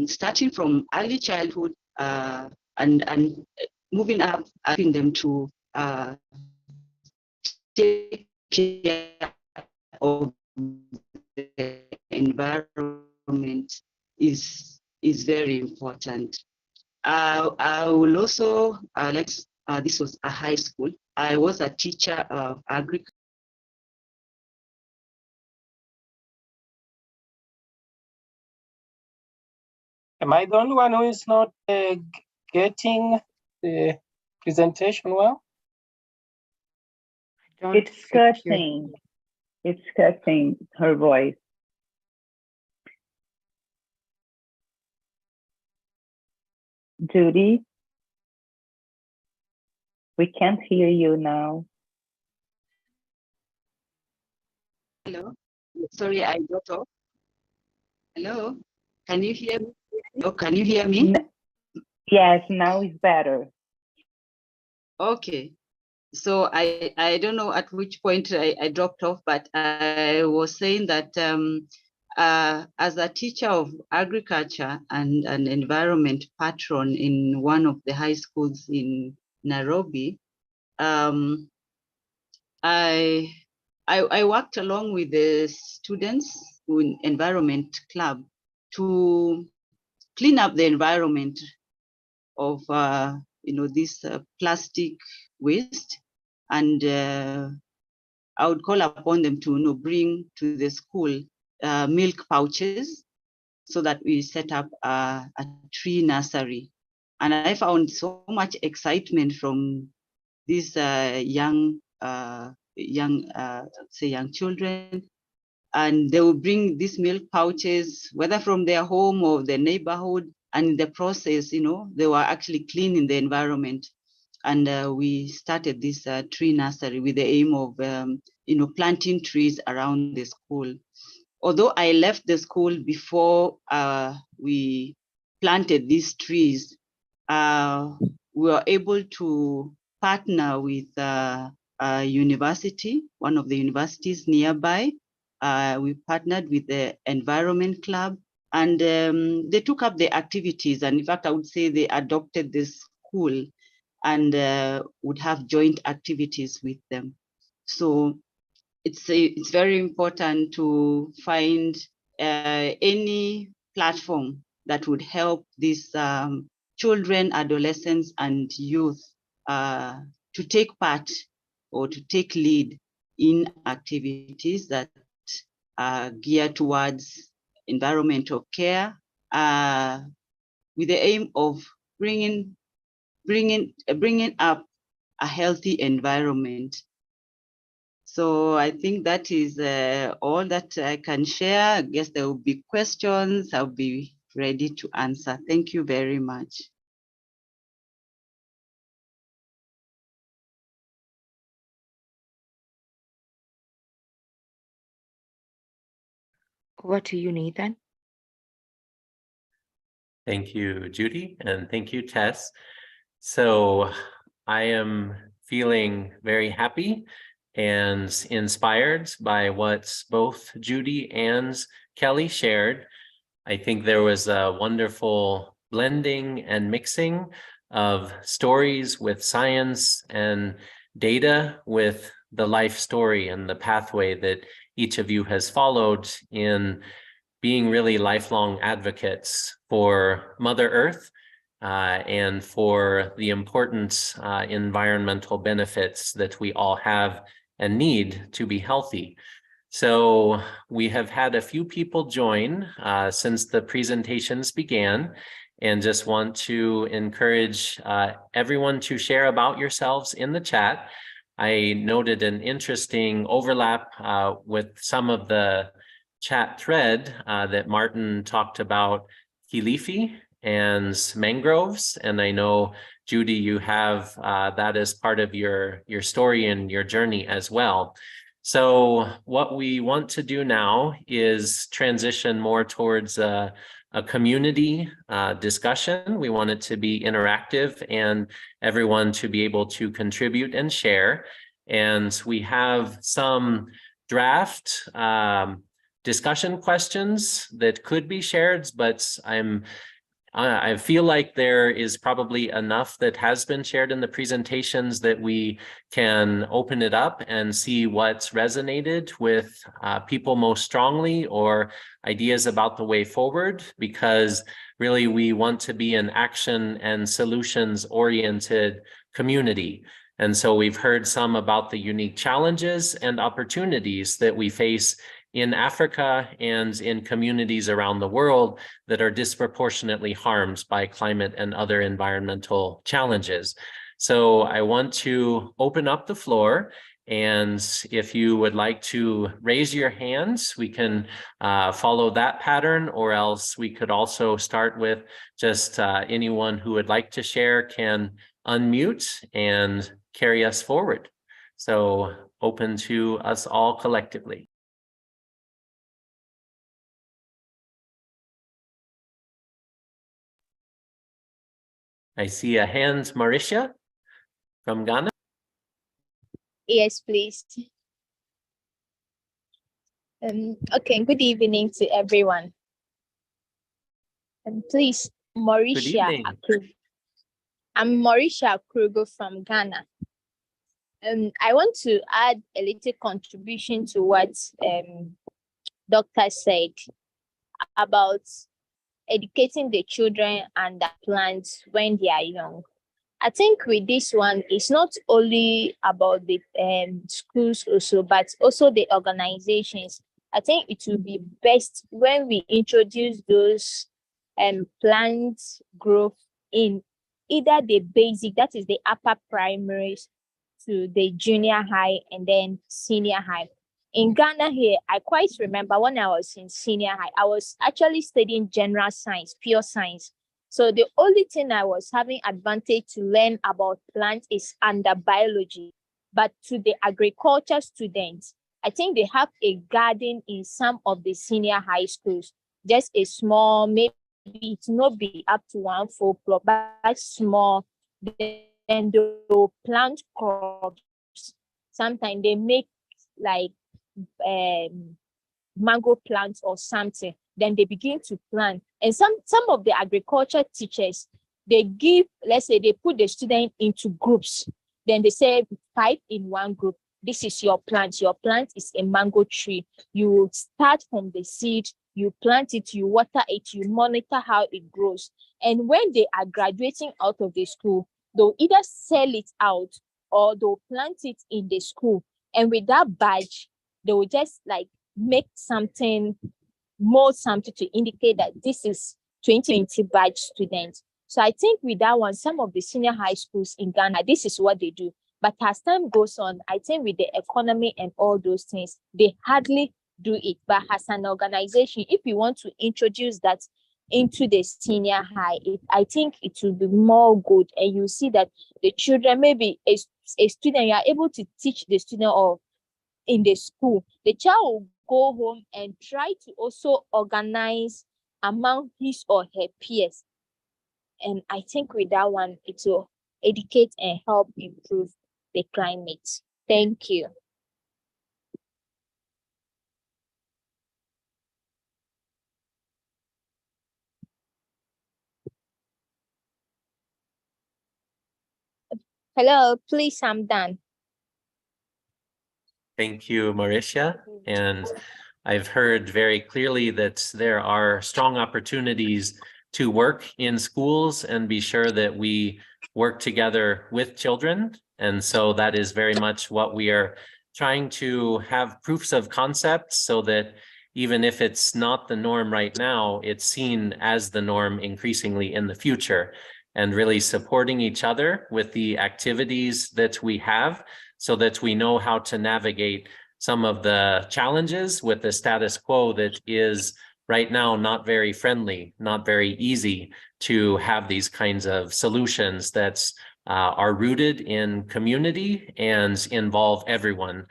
Starting from early childhood and moving up, asking them to take care of the environment is very important. I will also, this was a high school. I was a teacher of agriculture. Am I the only one who is not getting the presentation well? It's cutting. It's cutting her voice. Judy, we can't hear you now. Hello, sorry, I got off. Hello, can you hear me? Oh, can you hear me? Yes, now it's better. Okay, so I don't know at which point I dropped off, but I was saying that as a teacher of agriculture and an environment patron in one of the high schools in Nairobi, I worked along with the students in environment club to clean up the environment of this plastic waste, and I would call upon them to bring to the school milk pouches so that we set up a tree nursery. And I found so much excitement from these young children, and they will bring these milk pouches, whether from their home or the neighborhood, and in the process, they were actually cleaning the environment. And we started this tree nursery with the aim of, planting trees around the school. Although I left the school before we planted these trees, we were able to partner with a university, one of the universities nearby. We partnered with the environment club, and they took up the activities. And in fact, I would say they adopted this school and would have joint activities with them. So it's very important to find any platform that would help these children, adolescents, and youth to take part or to take lead in activities that are geared towards environmental care, with the aim of bringing up a healthy environment. So I think that is all that I can share. I guess there will be questions. I'll be ready to answer. Thank you very much. Over to you, Nathan. Thank you, Judy, and thank you, Tess. So I am feeling very happy and inspired by what both Judy and Kelly shared. I think there was a wonderful blending and mixing of stories with science and data with the life story and the pathway that each of you has followed in being really lifelong advocates for Mother Earth and for the important environmental benefits that we all have and need to be healthy. So we have had a few people join since the presentations began, and just want to encourage everyone to share about yourselves in the chat. I noted an interesting overlap with some of the chat thread that Martin talked about Kilifi and mangroves, and I know Judy, you have that as part of your story and your journey as well. So what we want to do now is transition more towards a community discussion. We want it to be interactive and everyone to be able to contribute and share. And we have some draft discussion questions that could be shared, but I feel like there is probably enough that has been shared in the presentations that we can open it up and see what's resonated with people most strongly, or ideas about the way forward, because really we want to be an action and solutions oriented community. And so we've heard some about the unique challenges and opportunities that we face in Africa and in communities around the world that are disproportionately harmed by climate and other environmental challenges. So I want to open up the floor, and if you would like to raise your hands, we can follow that pattern, or else we could also start with just anyone who would like to share can unmute and carry us forward. So open to us all collectively. I see a hand, Marisha from Ghana. Yes, please. Okay, good evening to everyone. Please, Marisha Akrugo. I'm Marisha Akrugo from Ghana. I want to add a little contribution to what Doctor said about educating the children and the plants when they are young. I think with this one, it's not only about the schools also, but also the organizations. I think it will be best when we introduce those plant growth in either the basic, that is the upper primaries, to the junior high and then senior high. In Ghana here, I quite remember when I was in senior high, I was actually studying general science, pure science. So the only thing I was having advantage to learn about plants is under biology. But to the agriculture students, I think they have a garden in some of the senior high schools, just a small, maybe it not be up to 1 full plot, but small. Then they'll plant crops. Sometimes they make like mango plants or something, then they begin to plant. And some of the agriculture teachers, they give, let's say they put the student into groups, then they say 5 in one group. This is your plant. Your plant is a mango tree. You start from the seed, you plant it, you water it, you monitor how it grows. And when they are graduating out of the school, they'll either sell it out or they'll plant it in the school. And with that badge, they will just like make something, mold something to indicate that this is 2020 badge students. So I think with that one, some of the senior high schools in Ghana, this is what they do. But as time goes on, I think with the economy and all those things, they hardly do it. But as an organization, if you want to introduce that into the senior high, I think it will be more good. And you see that the children, maybe a student, you are able to teach the student or in the school, the child will go home and try to also organize among his or her peers. And I think with that one, it will educate and help improve the climate. Thank you. Hello, please, I'm done. Thank you, Mauricia. And I've heard very clearly that there are strong opportunities to work in schools and be sure that we work together with children. And so that is very much what we are trying to have proofs of concept, so that even if it's not the norm right now, it's seen as the norm increasingly in the future, and really supporting each other with the activities that we have, so that we know how to navigate some of the challenges with the status quo that is right now not very friendly, not very easy to have these kinds of solutions that are rooted in community and involve everyone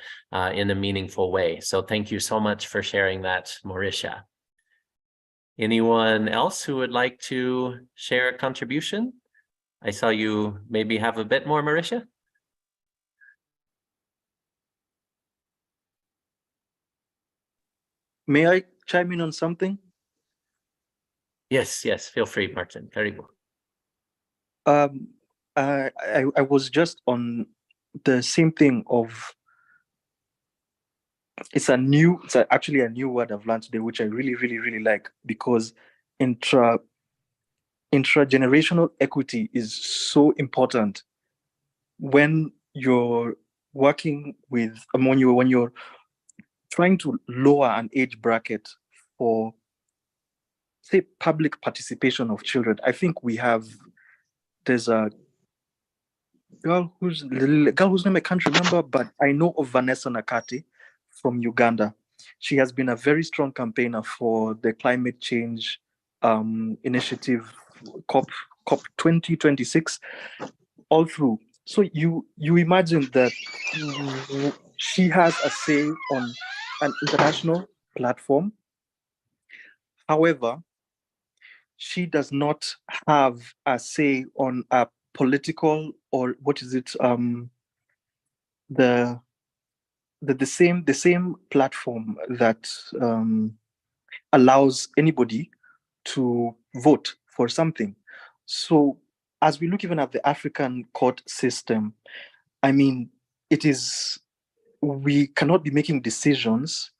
in a meaningful way. So thank you so much for sharing that, Mauricia. Anyone else who would like to share a contribution? I saw you maybe have a bit more, Mauricia. May I chime in on something? Yes, feel free, Martin. Very good. I was just on the same thing of, actually a new word I've learned today, which I really like, because intragenerational equity is so important when you're working with, when you're trying to lower an age bracket for, say, public participation of children. I think there's a girl whose name I can't remember, but I know of Vanessa Nakati from Uganda. She has been a very strong campaigner for the climate change initiative, COP 2026, all through. So you imagine that she has a say on an international platform. However, she does not have a say on a political, or what is it, the same platform that allows anybody to vote for something. So as we look even at the African court system, I mean, we cannot be making decisions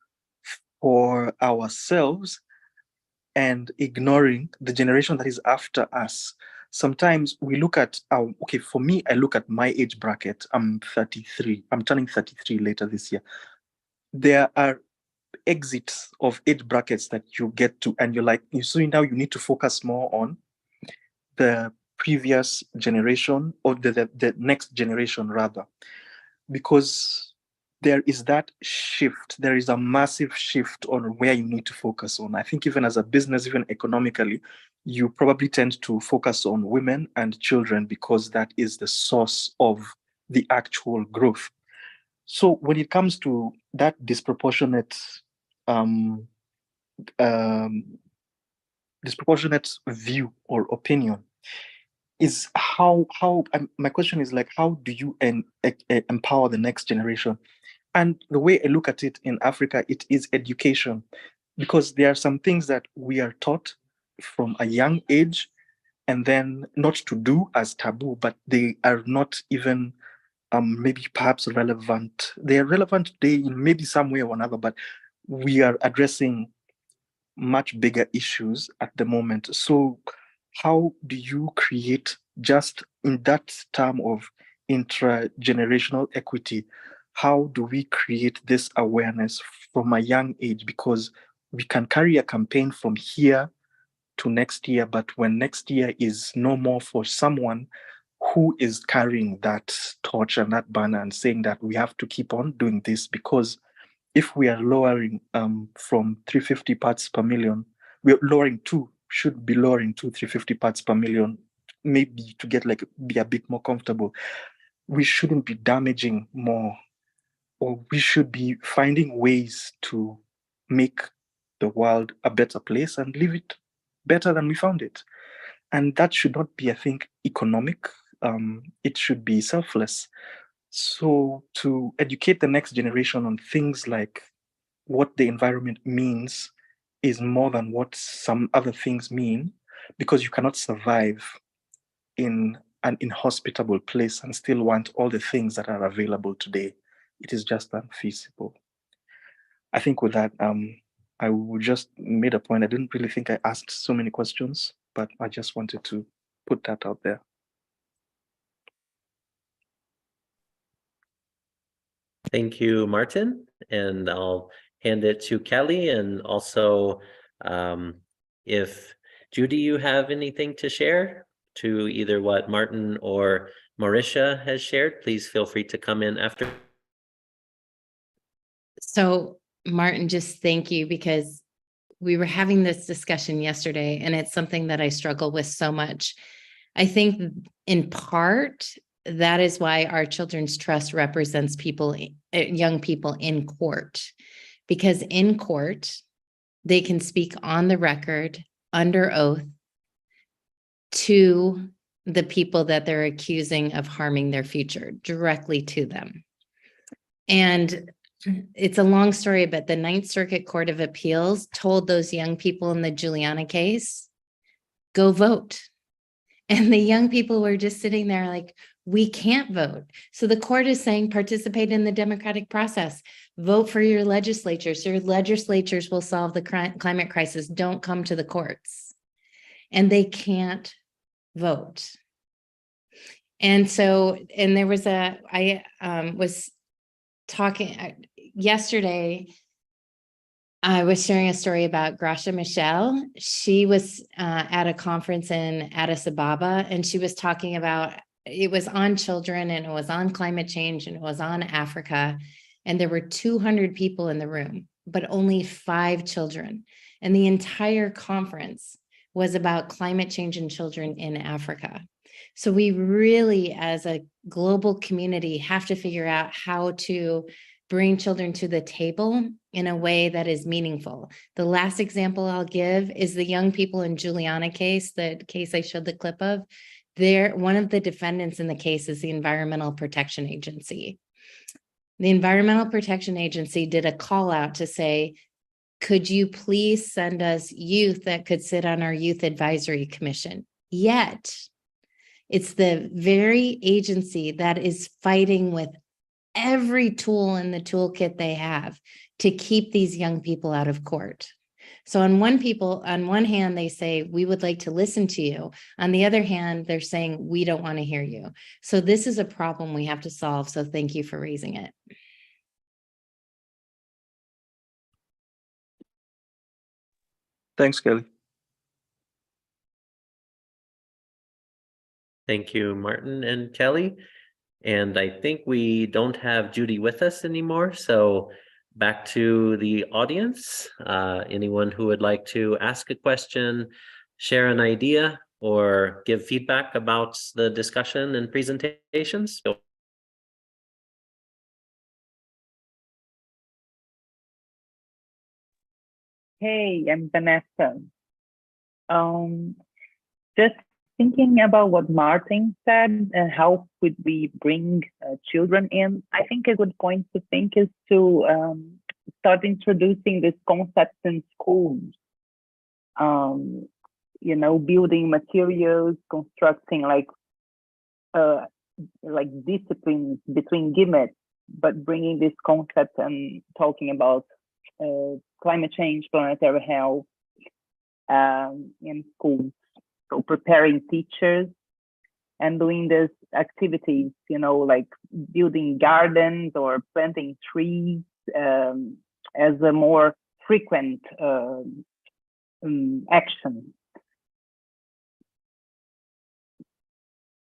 for ourselves and ignoring the generation that is after us. Sometimes we look at okay, for me, I look at my age bracket. I'm 33. I'm turning 33 later this year. There are exits of age brackets that you get to, and you're like, so now you need to focus more on the previous generation, or the next generation rather, because there is that shift. There is a massive shift on where you need to focus on. I think even as a business, even economically, you probably tend to focus on women and children because that is the source of the actual growth. So when it comes to that disproportionate view or opinion, is how my question is like, how do you empower the next generation? And the way I look at it in Africa, it is education, because there are some things that we are taught from a young age, and then not to do as taboo, but they are not even maybe perhaps relevant. They are relevant today in maybe some way or another, but we are addressing much bigger issues at the moment. So how do you create, just in that term of intragenerational equity, how do we create this awareness from a young age? Because we can carry a campaign from here to next year, but when next year is no more for someone, who is carrying that torch and that banner and saying that we have to keep on doing this? Because if we are lowering from 350 parts per million, we're lowering should be lowering to 350 parts per million, maybe to get be a bit more comfortable. We shouldn't be damaging more, or we should be finding ways to make the world a better place and leave it better than we found it. And that should not be, I think, economic. It should be selfless. So to educate the next generation on things like what the environment means is more than what some other things mean, because you cannot survive in an inhospitable place and still want all the things that are available today. It is just unfeasible. I think with that, I would just made a point. I didn't really think I asked so many questions, but I just wanted to put that out there. Thank you, Martin. And I'll hand it to Kelly. And also, if Judy, you have anything to share to either what Martin or Marisha has shared, please feel free to come in after. So Martin, just thank you, because we were having this discussion yesterday and it's something that I struggle with so much. I think in part, that is why our Children's Trust represents people, young people in court, because in court, they can speak on the record under oath to the people that they're accusing of harming their future, directly to them. And it's a long story, but the Ninth Circuit Court of Appeals told those young people in the Juliana case, go vote. And the young people were just sitting there like, we can't vote. So the court is saying, participate in the democratic process, vote for your legislatures. Your legislatures will solve the climate crisis. Don't come to the courts. And they can't vote. And so, and there was I was talking yesterday, I was sharing a story about Gracia Michelle. She was at a conference in Addis Ababa, and she was talking about, it was on children and it was on climate change and it was on Africa. And there were 200 people in the room, but only 5 children. And the entire conference was about climate change and children in Africa. So we really, as a global community, have to figure out how to bring children to the table in a way that is meaningful. The last example I'll give is the young people in Juliana case, the case I showed the clip of. One of the defendants in the case is the Environmental Protection Agency. The Environmental Protection Agency did a call out to say, could you please send us youth that could sit on our Youth Advisory Commission? Yet, it's the very agency that is fighting with every tool in the toolkit they have to keep these young people out of court. So on one hand, they say, we would like to listen to you. On the other hand, they're saying, we don't want to hear you. So this is a problem we have to solve. So thank you for raising it. Thanks, Kelly. Thank you, Martin and Kelly. And I think we don't have Judy with us anymore. So back to the audience. Anyone who would like to ask a question, share an idea, or give feedback about the discussion and presentations? Hey, I'm Vanessa. Just thinking about what Martin said and how could we bring children in, I think a good point to think is to start introducing these concepts in schools. You know, building materials, constructing like disciplines between gimmicks, but bringing this concept and talking about climate change, planetary health in schools. So preparing teachers and doing these activities, you know, like building gardens or planting trees as a more frequent action.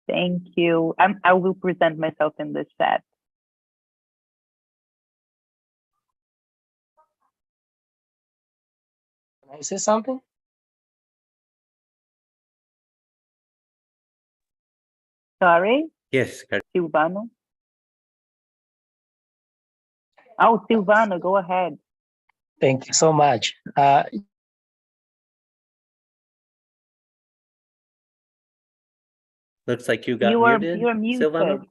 Thank you. I will present myself in the chat. Can I say something? Sorry? Yes. Silvano? Oh, Silvano, go ahead. Thank you so much. Looks like you got muted, You're muted. Silvano.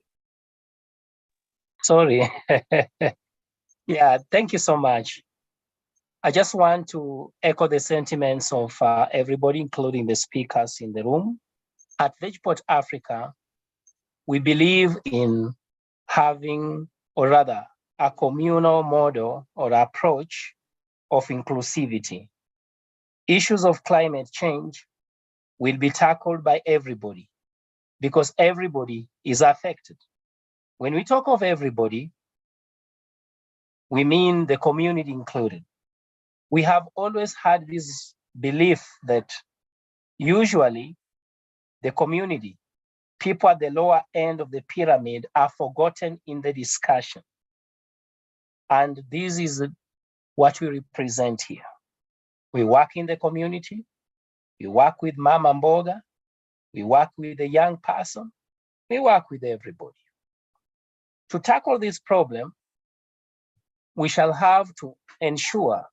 Sorry. Yeah, thank you so much. I just want to echo the sentiments of everybody, including the speakers in the room. At Vegeport Africa, we believe in having, or rather, a communal model or approach of inclusivity. Issues of climate change will be tackled by everybody because everybody is affected. When we talk of everybody, we mean the community included. We have always had this belief that usually the community, people at the lower end of the pyramid, are forgotten in the discussion. And this is what we represent here. We work in the community, we work with Mama Mboga, we work with the young person, we work with everybody. To tackle this problem, we shall have to ensure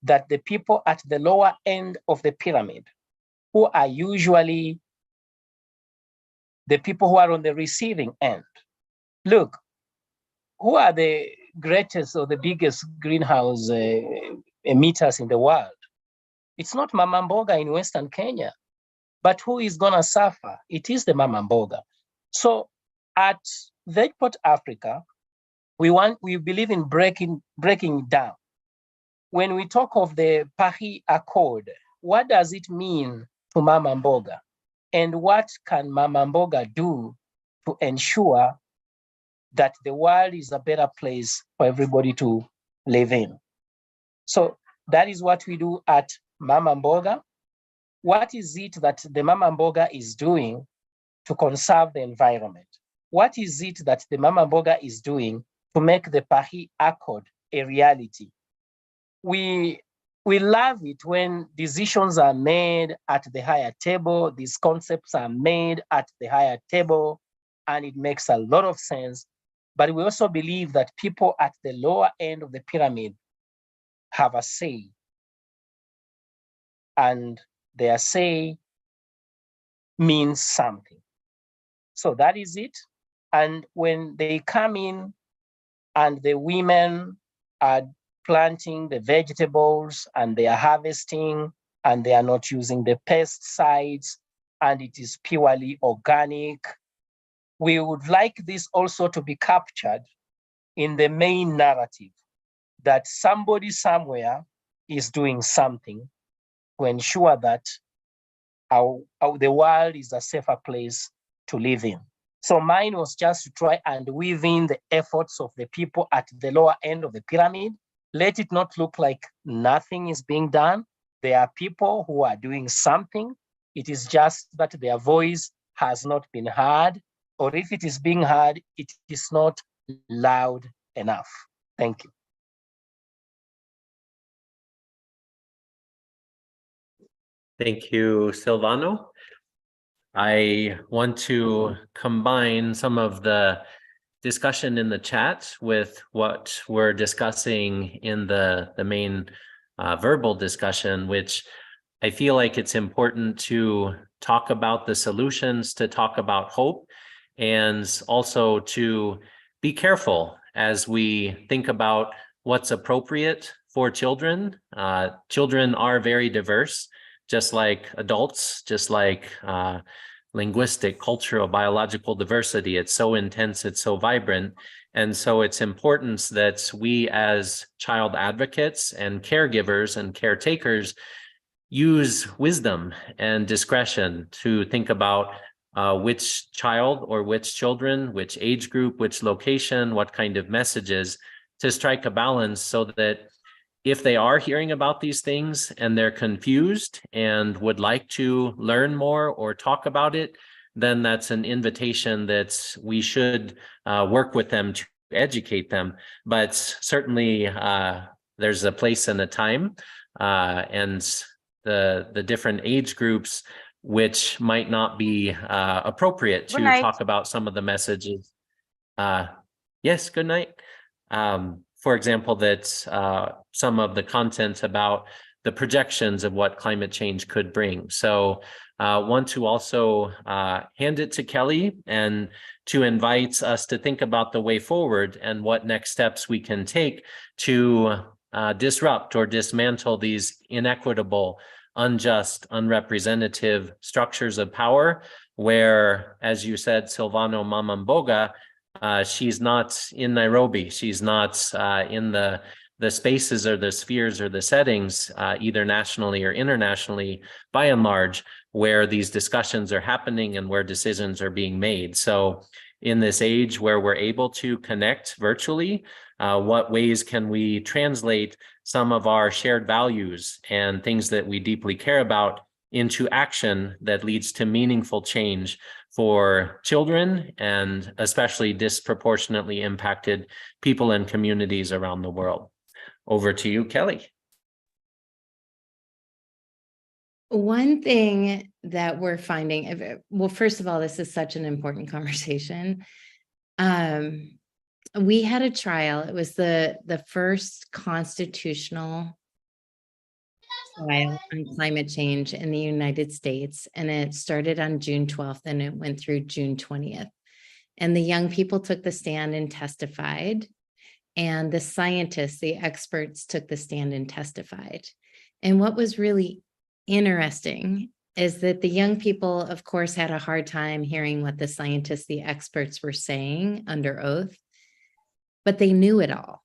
that the people at the lower end of the pyramid, who are usually the people who are on the receiving end. Look, who are the greatest or the biggest greenhouse emitters in the world? It's not Mama Mboga in Western Kenya, but who is gonna suffer? It is the Mama Mboga. So at Vegport Africa, we believe in breaking down. When we talk of the Paris Accord, what does it mean to Mama Mboga? And what can Mama Mboga do to ensure that the world is a better place for everybody to live in? So that is what we do at Mama Mboga. What is it that the Mama Mboga is doing to conserve the environment? What is it that the Mama Mboga is doing to make the Paris Accord a reality? We love it when decisions are made at the higher table, these concepts are made at the higher table, and it makes a lot of sense. But we also believe that people at the lower end of the pyramid have a say. And their say means something. So that is it. And when they come in and the women are planting the vegetables and they are harvesting and they are not using the pesticides and it is purely organic, we would like this also to be captured in the main narrative that somebody somewhere is doing something to ensure that the world is a safer place to live in. So mine was just to try and weave in the efforts of the people at the lower end of the pyramid. Let it not look like nothing is being done. There are people who are doing something. It is just that their voice has not been heard, or if it is being heard, it is not loud enough. Thank you. Thank you, Silvano. I want to combine some of the discussion in the chat with what we're discussing in the main verbal discussion, which I feel like it's important to talk about the solutions, to talk about hope, and also to be careful as we think about what's appropriate for children. Children are very diverse, just like adults, just like linguistic, cultural, biological diversity. It's so intense, it's so vibrant. And so it's important that we as child advocates and caregivers and caretakers use wisdom and discretion to think about which child or which children, which age group, which location, what kind of messages, to strike a balance so that if they are hearing about these things and they're confused and would like to learn more or talk about it, then that's an invitation that we should work with them to educate them. But certainly there's a place and a time, and the different age groups which might not be appropriate to talk about some of the messages. Yes, good night. For example, that some of the content about the projections of what climate change could bring. So want to also hand it to Kelly and to invite us to think about the way forward and what next steps we can take to disrupt or dismantle these inequitable unjust, unrepresentative structures of power where, as you said, Silvano Mamamboga, she's not in Nairobi. She's not in the spaces or the spheres or the settings, either nationally or internationally, by and large, where these discussions are happening and where decisions are being made. So in this age where we're able to connect virtually, what ways can we translate some of our shared values and things that we deeply care about into action that leads to meaningful change for children and especially disproportionately impacted people and communities around the world? Over to you, Kelly. One thing that we're finding, well, first of all, this is such an important conversation. We had a trial. It was the first constitutional trial on climate change in the United States, and it started on June 12th and it went through June 20th. And the young people took the stand and testified, and the scientists, the experts, took the stand and testified. And what was really interesting is that the young people, of course, had a hard time hearing what the scientists, the experts were saying under oath, but they knew it all.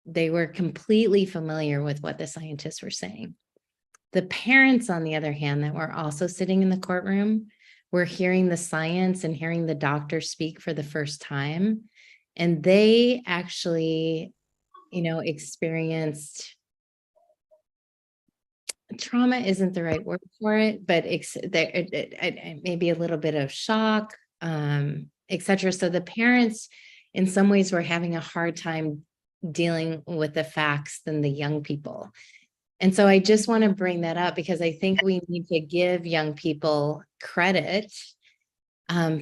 They were completely familiar with what the scientists were saying. The parents, on the other hand, that were also sitting in the courtroom, were hearing the science and hearing the doctor speak for the first time. And they actually, experienced trauma isn't the right word for it, but maybe a little bit of shock, etc. So the parents, in some ways, were having a hard time dealing with the facts than the young people. And so I just want to bring that up because I think we need to give young people credit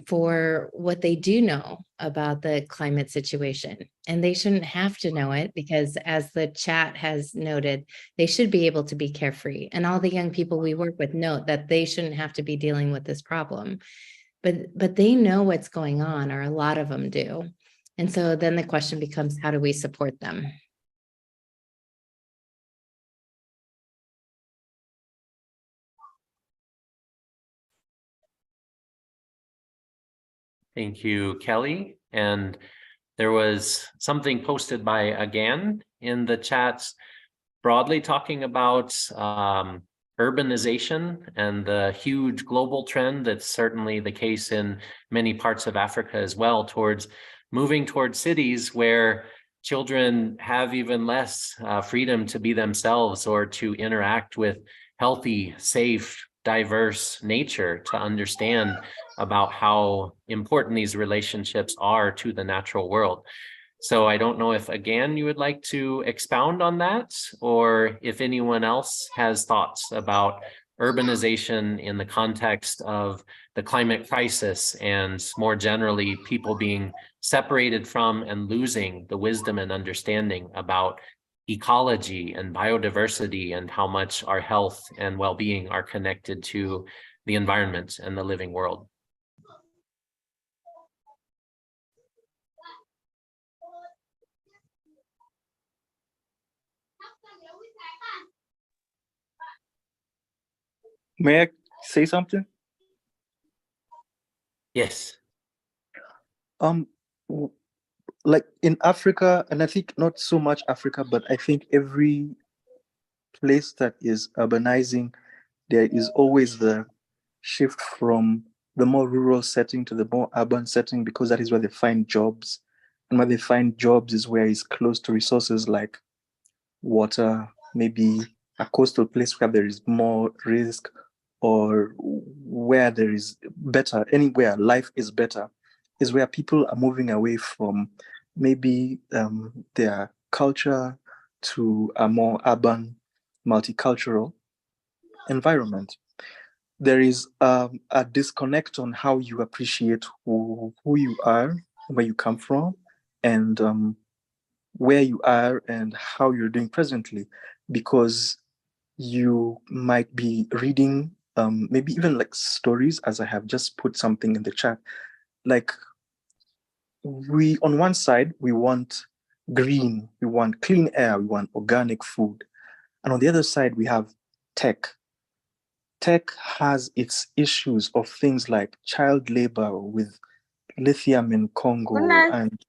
for what they do know about the climate situation. And they shouldn't have to know it because, as the chat has noted, they should be able to be carefree. And all the young people we work with note that they shouldn't have to be dealing with this problem. But they know what's going on, or a lot of them do. And so then the question becomes, how do we support them? Thank you, Kelly. And there was something posted by Agan in the chats broadly talking about urbanization and the huge global trend that's certainly the case in many parts of Africa as well, towards moving towards cities where children have even less freedom to be themselves or to interact with healthy, safe, diverse nature, to understand about how important these relationships are to the natural world. So I don't know if, again, you would like to expound on that, or if anyone else has thoughts about urbanization in the context of the climate crisis and more generally people being separated from and losing the wisdom and understanding about ecology and biodiversity and how much our health and well-being are connected to the environment and the living world. May I say something? Yes. Like in Africa, and I think not so much Africa, but I think every place that is urbanizing, there is always the shift from the more rural setting to the more urban setting, because that is where they find jobs. And where they find jobs is where it's close to resources like water, maybe a coastal place where there is more risk, or where there is better, anywhere life is better, is where people are moving away from maybe their culture to a more urban, multicultural environment. There is a disconnect on how you appreciate who you are, where you come from, and where you are and how you're doing presently, because you might be reading maybe even like stories, as I have just put something in the chat. Like, we, on one side, we want green, we want clean air, we want organic food. And on the other side, we have tech. tech has its issues of things like child labor with lithium in Congo and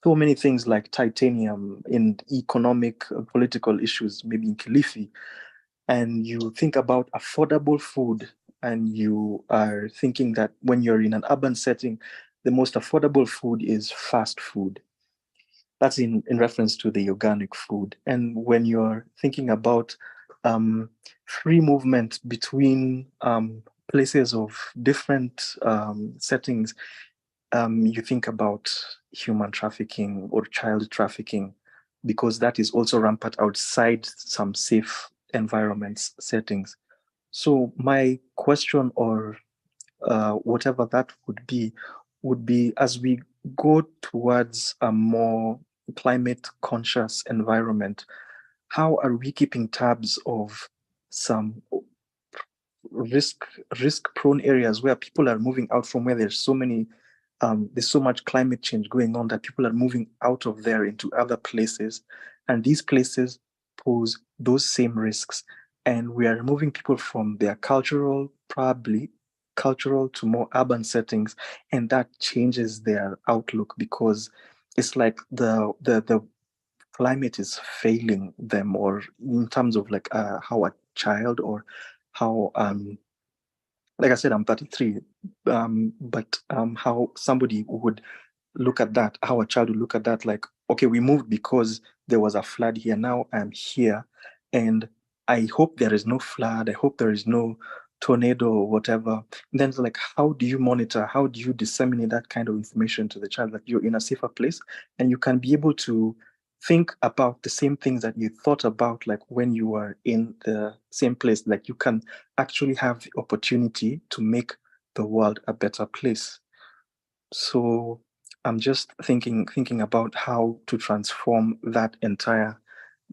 so many things like titanium in economic, political issues, maybe in Kilifi. And you think about affordable food, and you are thinking that when you're in an urban setting, the most affordable food is fast food. That's in reference to the organic food. And when you're thinking about free movement between places of different settings, you think about human trafficking or child trafficking, because that is also rampant outside some safe environments settings. So my question, or whatever that would be as we go towards a more climate conscious environment, how are we keeping tabs of some risk prone areas where people are moving out from, where there's so much climate change going on that people are moving out of there into other places, and these places pose those same risks, and we are moving people from their probably cultural to more urban settings, and that changes their outlook, because it's like the climate is failing them, or in terms of like how a child, or how like I said, I'm 33, but how somebody would look at that, how a child would look at that, like, okay, we moved because there was a flood here. Now I'm here, and I hope there is no flood. I hope there is no tornado or whatever. And then it's like, how do you monitor? How do you disseminate that kind of information to the child that you're in a safer place, and you can be able to think about the same things that you thought about, like when you were in the same place, like you can actually have the opportunity to make the world a better place. So I'm just thinking about how to transform that entire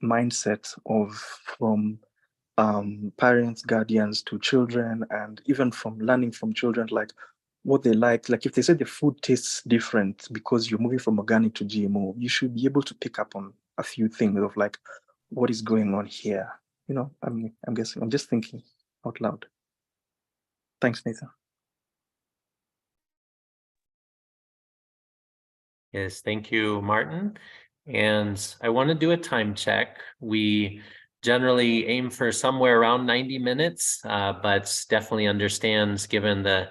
mindset of from parents, guardians to children, and even from learning from children, like what they like. Like if they say the food tastes different because you're moving from organic to GMO, you should be able to pick up on a few things of like, what is going on here? I'm guessing, I'm just thinking out loud. Thanks, Nathan. Yes, thank you, Martin. And I want to do a time check. We generally aim for somewhere around 90 minutes, but definitely understands, given the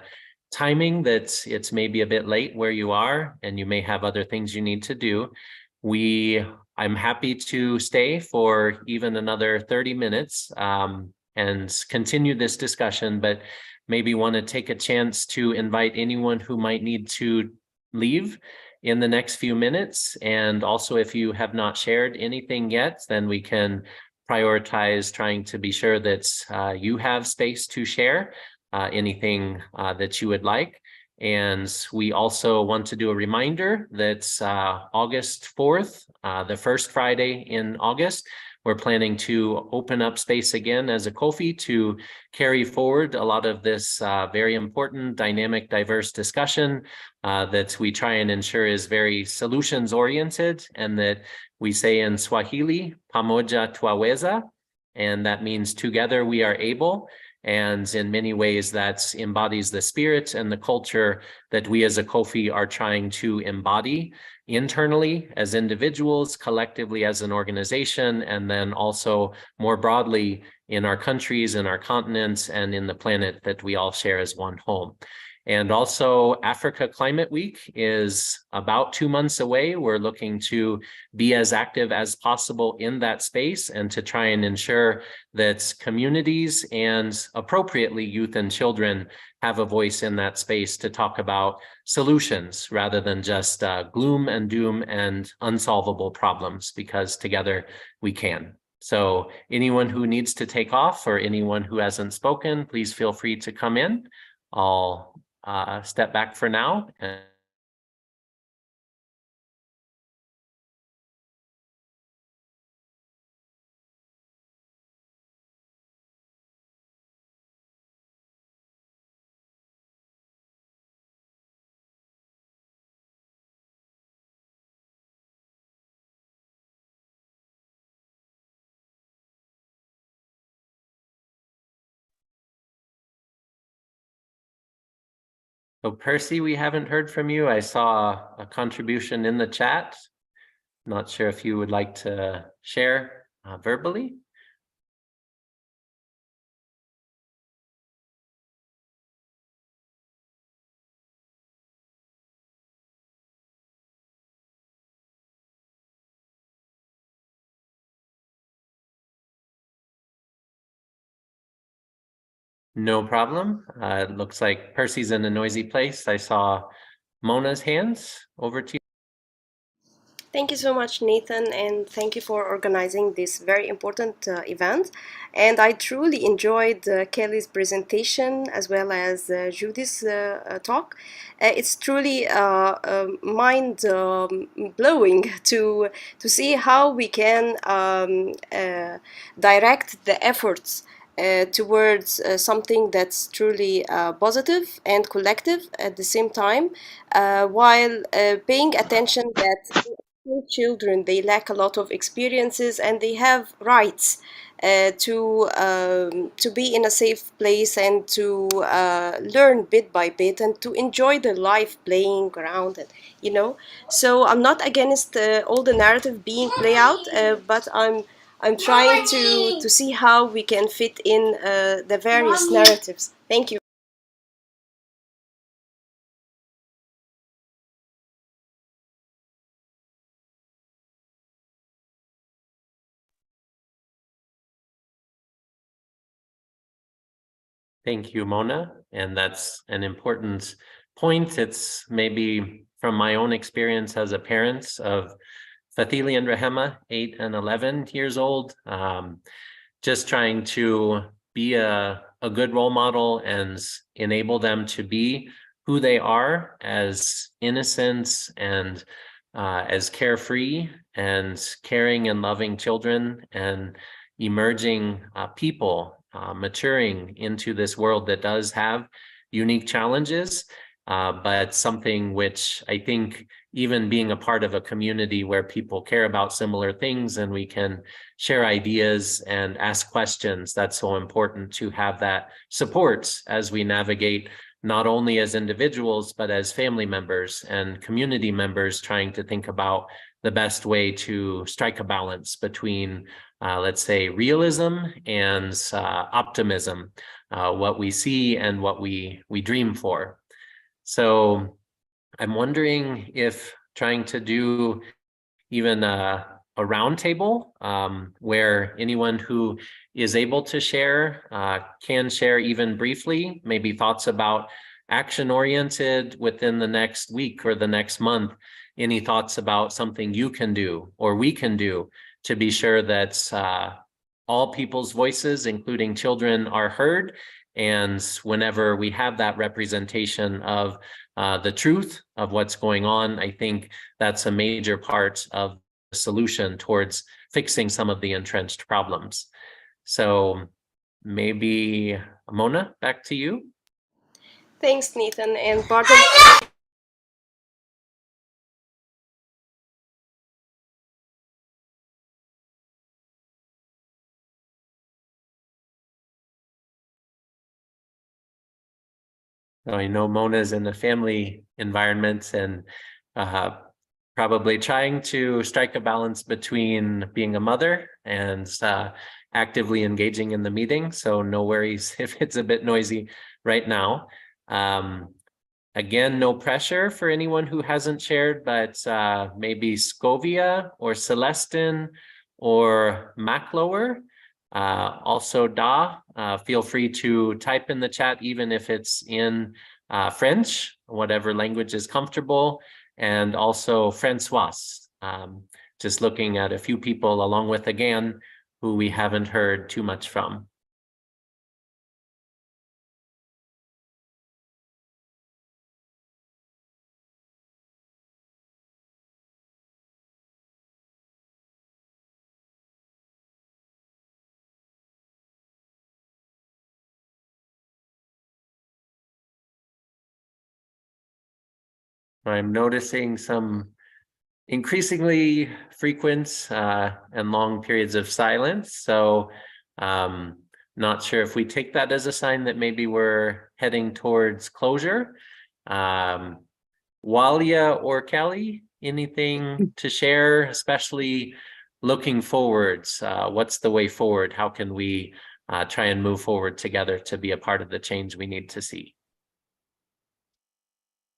timing, that it's maybe a bit late where you are and you may have other things you need to do. I'm happy to stay for even another 30 minutes and continue this discussion, but maybe want to take a chance to invite anyone who might need to leave in the next few minutes. And also, if you have not shared anything yet, then we can prioritize trying to be sure that you have space to share anything that you would like. And we also want to do a reminder that August 4th, the first Friday in August, we're planning to open up space again as ACOPPHE to carry forward a lot of this very important, dynamic, diverse discussion that we try and ensure is very solutions oriented, and that we say in Swahili, pamoja twaweza, and that means together we are able. And in many ways, that embodies the spirit and the culture that we as ACOPPHE are trying to embody internally as individuals, collectively as an organization, and then also more broadly in our countries, in our continents, and in the planet that we all share as one home. And also, Africa Climate Week is about 2 months away. We're looking to be as active as possible in that space and to try and ensure that communities and appropriately youth and children have a voice in that space to talk about solutions rather than just gloom and doom and unsolvable problems, because together we can. So anyone who needs to take off or anyone who hasn't spoken, please feel free to come in. I'll step back for now. So Percy, we haven't heard from you. I saw a contribution in the chat. Not sure if you would like to share verbally. No problem. It looks like Percy's in a noisy place. I saw Mona's hands. Over to you. Thank you so much, Nathan, and thank you for organizing this very important event. And I truly enjoyed Kelly's presentation as well as Judy's talk. It's truly mind blowing to see how we can direct the efforts towards something that's truly positive and collective at the same time, while paying attention that children, they lack a lot of experiences and they have rights to be in a safe place and to learn bit by bit and to enjoy their life playing around, and so I'm not against all the narrative being play out, but I'm trying to see how we can fit in the various narratives. Thank you. Thank you, Mona. And that's an important point. It's maybe from my own experience as a parent of Fathili and Rahema, 8 and 11 years old, just trying to be a good role model and enable them to be who they are as innocent and as carefree and caring and loving children and emerging people, maturing into this world that does have unique challenges, but something which I think, even being a part of a community where people care about similar things and we can share ideas and ask questions, that's so important to have that support as we navigate, not only as individuals, but as family members and community members, trying to think about the best way to strike a balance between, let's say, realism and optimism, what we see and what we dream for. So I'm wondering if trying to do even a roundtable where anyone who is able to share can share even briefly, maybe thoughts about action-oriented within the next week or the next month, any thoughts about something you can do or we can do to be sure that all people's voices, including children, are heard. And whenever we have that representation of the truth of what's going on, I think that's a major part of the solution towards fixing some of the entrenched problems. So maybe Mona, back to you. Thanks, Nathan, and pardon. I know Mona's in a family environment and probably trying to strike a balance between being a mother and actively engaging in the meeting. So no worries if it's a bit noisy right now. Again, no pressure for anyone who hasn't shared, but maybe Scovia or Celestin or Maclower. Also, feel free to type in the chat, even if it's in French, whatever language is comfortable, and also Francois. Just looking at a few people along with again, who we haven't heard too much from. I'm noticing some increasingly frequent and long periods of silence. So not sure if we take that as a sign that maybe we're heading towards closure. Walia or Kelly, anything to share, especially looking forwards? What's the way forward? How can we try and move forward together to be a part of the change we need to see?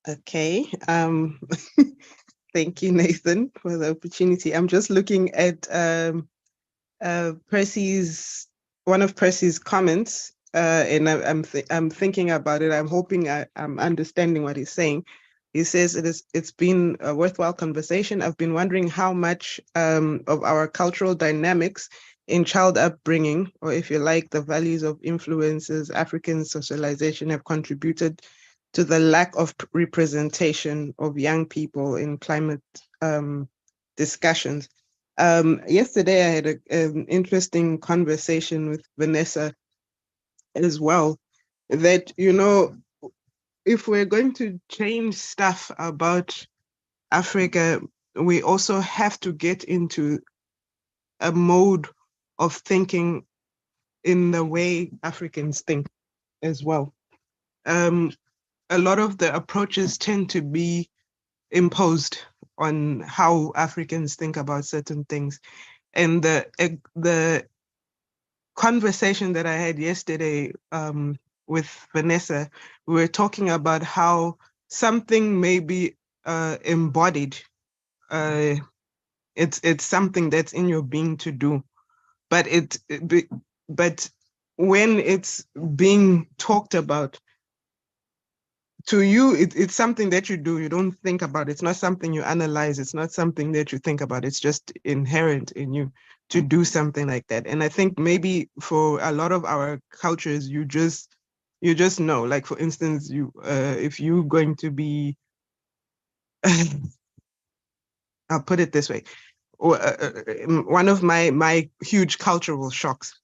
Okay. Thank you, Nathan, for the opportunity. I'm just looking at one of Percy's comments, and I'm thinking about it. I'm hoping I'm understanding what he's saying. He says it's been a worthwhile conversation. I've been wondering how much of our cultural dynamics in child upbringing, or if you like, the values of influences, African socialization have contributed to the lack of representation of young people in climate discussions. Yesterday, I had an interesting conversation with Vanessa as well, that, you know, if we're going to change stuff about Africa, we also have to get into a mode of thinking in the way Africans think as well. A lot of the approaches tend to be imposed on how Africans think about certain things. And the conversation that I had yesterday with Vanessa, we were talking about how something may be embodied. It's something that's in your being to do, but but when it's being talked about, to you, it's something that you do. You don't think about it. It's not something you analyze. It's not something that you think about. It's just inherent in you to do something like that. And I think maybe for a lot of our cultures, you just know. Like, for instance, if you're going to be, I'll put it this way. One of my huge cultural shocks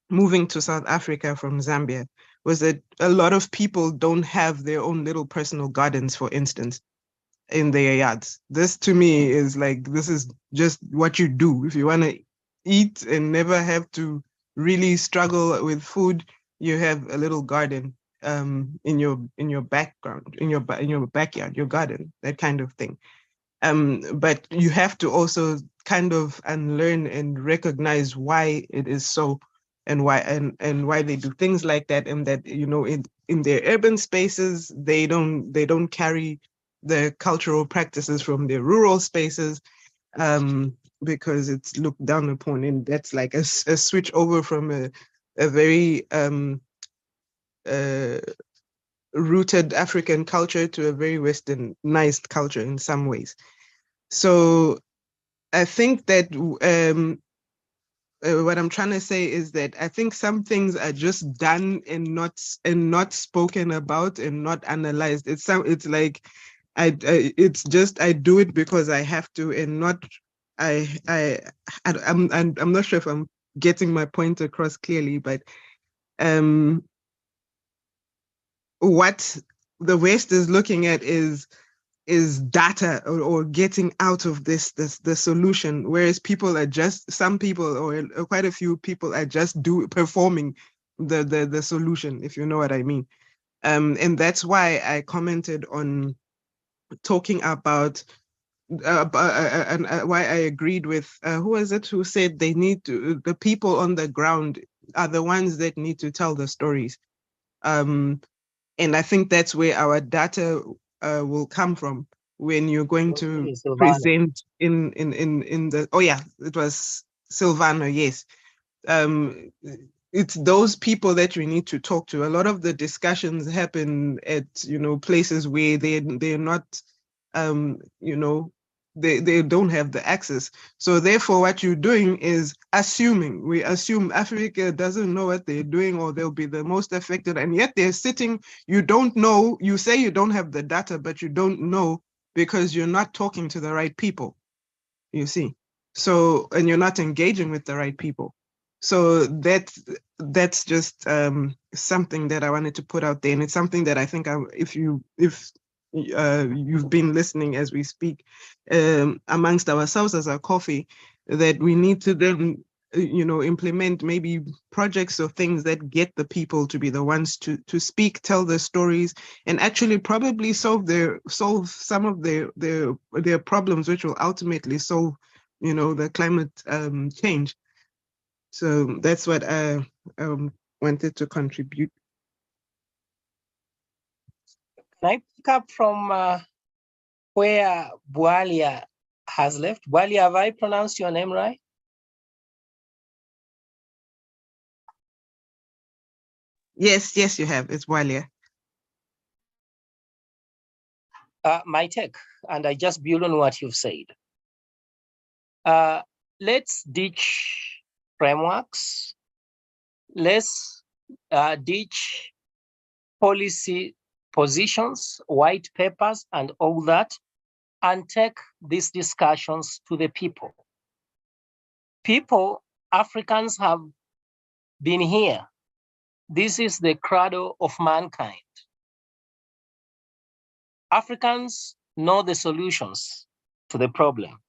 moving to South Africa from Zambia was that a lot of people don't have their own little personal gardens, for instance, in their yards. This to me is like, this is just what you do. If you want to eat and never have to really struggle with food, you have a little garden in your background, in your backyard, your garden, that kind of thing. But you have to also kind of unlearn and recognize why it is so, and why they do things like that, and that, you know, in their urban spaces, they don't carry the cultural practices from their rural spaces, because it's looked down upon, and that's like a switch over from a very rooted African culture to a very westernized culture in some ways. So I think that what I'm trying to say is that I think some things are just done and not spoken about and not analyzed. It's like it's just I do it because I have to, and not I'm not sure if I'm getting my point across clearly, but what the West is looking at is data, or getting out of the solution, whereas some people or quite a few people are just performing the solution, if you know what I mean. And that's why I commented on talking about why I agreed with who was it who said the people on the ground are the ones that need to tell the stories. And I think that's where our data will come from when you're going to present in the, oh yeah, it was Silvano, yes. It's those people that we need to talk to. A lot of the discussions happen at, you know, places where they're not, you know, they don't have the access. So therefore, what you're doing is assuming. We assume Africa doesn't know what they're doing, or they'll be the most affected, and yet they're sitting. You don't know. You say you don't have the data, but you don't know because you're not talking to the right people. You see, so, and you're not engaging with the right people. So that's just something that I wanted to put out there, and it's something that I think if you've been listening as we speak amongst ourselves as ACOPPHE, that we need to then implement maybe projects or things that get the people to be the ones to speak, tell their stories, and actually probably solve some of their problems, which will ultimately solve, the climate change. So that's what I wanted to contribute. Can I pick up from where Bwalia has left? Bwalia, have I pronounced your name right? Yes, you have. It's Walia. My take, and I just build on what you've said. Let's ditch frameworks. Let's ditch policy positions, white papers, and all that, and take these discussions to the people. People, Africans have been here. This is the cradle of mankind. Africans know the solutions to the problem.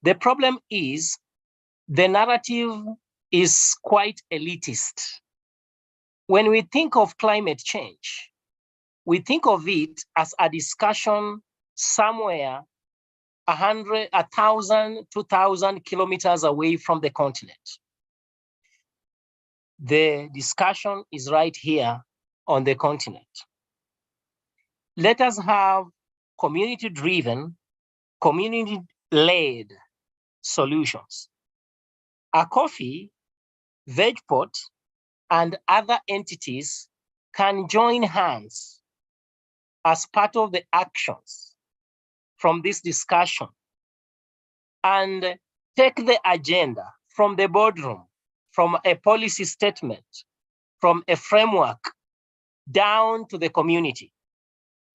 The problem is the narrative is quite elitist. When we think of climate change, we think of it as a discussion somewhere 100, 1,000, 2,000 kilometers away from the continent. The discussion is right here on the continent. Let us have community-driven, community-led solutions. ACOPPHE, VegPort, and other entities can join hands as part of the actions from this discussion and take the agenda from the boardroom, from a policy statement, from a framework down to the community.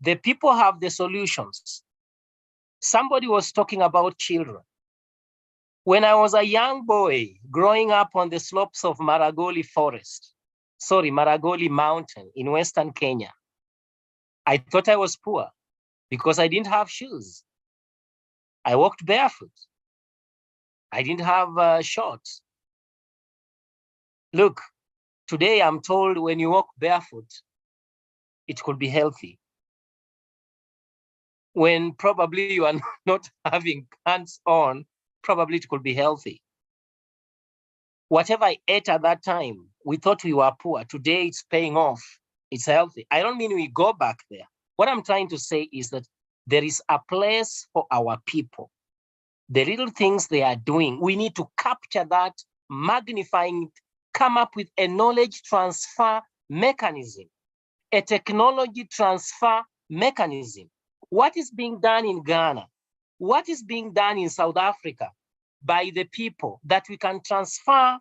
The people have the solutions. Somebody was talking about children. When I was a young boy growing up on the slopes of Maragoli Mountain in Western Kenya, I thought I was poor because I didn't have shoes. I walked barefoot. I didn't have shorts. Look, today I'm told when you walk barefoot, it could be healthy. When probably you are not having pants on, probably it could be healthy. Whatever I ate at that time, we thought we were poor. Today it's paying off. It's healthy. I don't mean we go back there. What I'm trying to say is that there is a place for our people. The little things they are doing, we need to capture that, magnifying it, come up with a knowledge transfer mechanism, a technology transfer mechanism. What is being done in Ghana? What is being done in South Africa by the people that we can transfer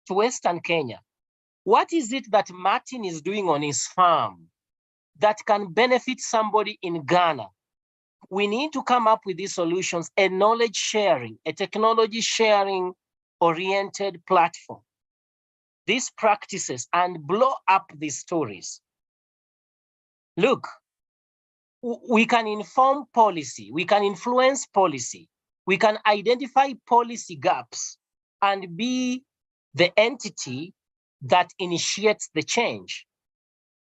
to Western Kenya? What is it that Martin is doing on his farm that can benefit somebody in Ghana? We need to come up with these solutions, a knowledge sharing, a technology sharing oriented platform. These practices and blow up these stories. Look, we can inform policy, we can influence policy, we can identify policy gaps and be the entity that initiates the change.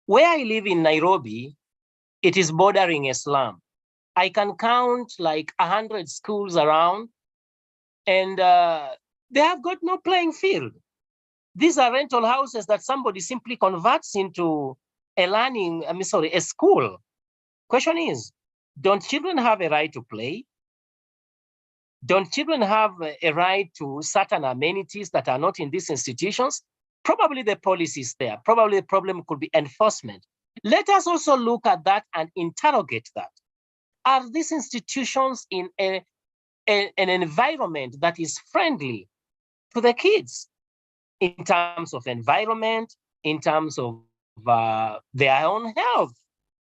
Where I live in Nairobi, it is bordering a slum. I can count like 100 schools around, and they have got no playing field. These are rental houses that somebody simply converts into a school. Question is, don't children have a right to play? Don't children have a right to certain amenities that are not in these institutions? Probably the policy is there. Probably the problem could be enforcement. Let us also look at that and interrogate that. Are these institutions in an environment that is friendly to the kids in terms of environment, in terms of their own health?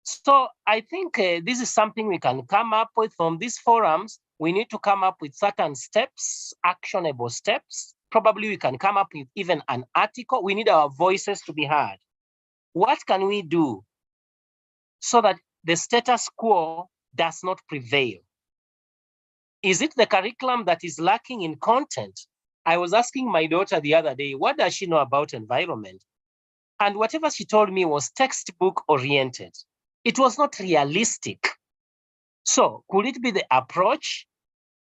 So I think this is something we can come up with from these forums. We need to come up with certain steps, actionable steps. Probably we can come up with even an article. We need our voices to be heard. What can we do so that the status quo does not prevail? Is it the curriculum that is lacking in content? I was asking my daughter the other day, what does she know about environment? And whatever she told me was textbook oriented. It was not realistic. So could it be the approach?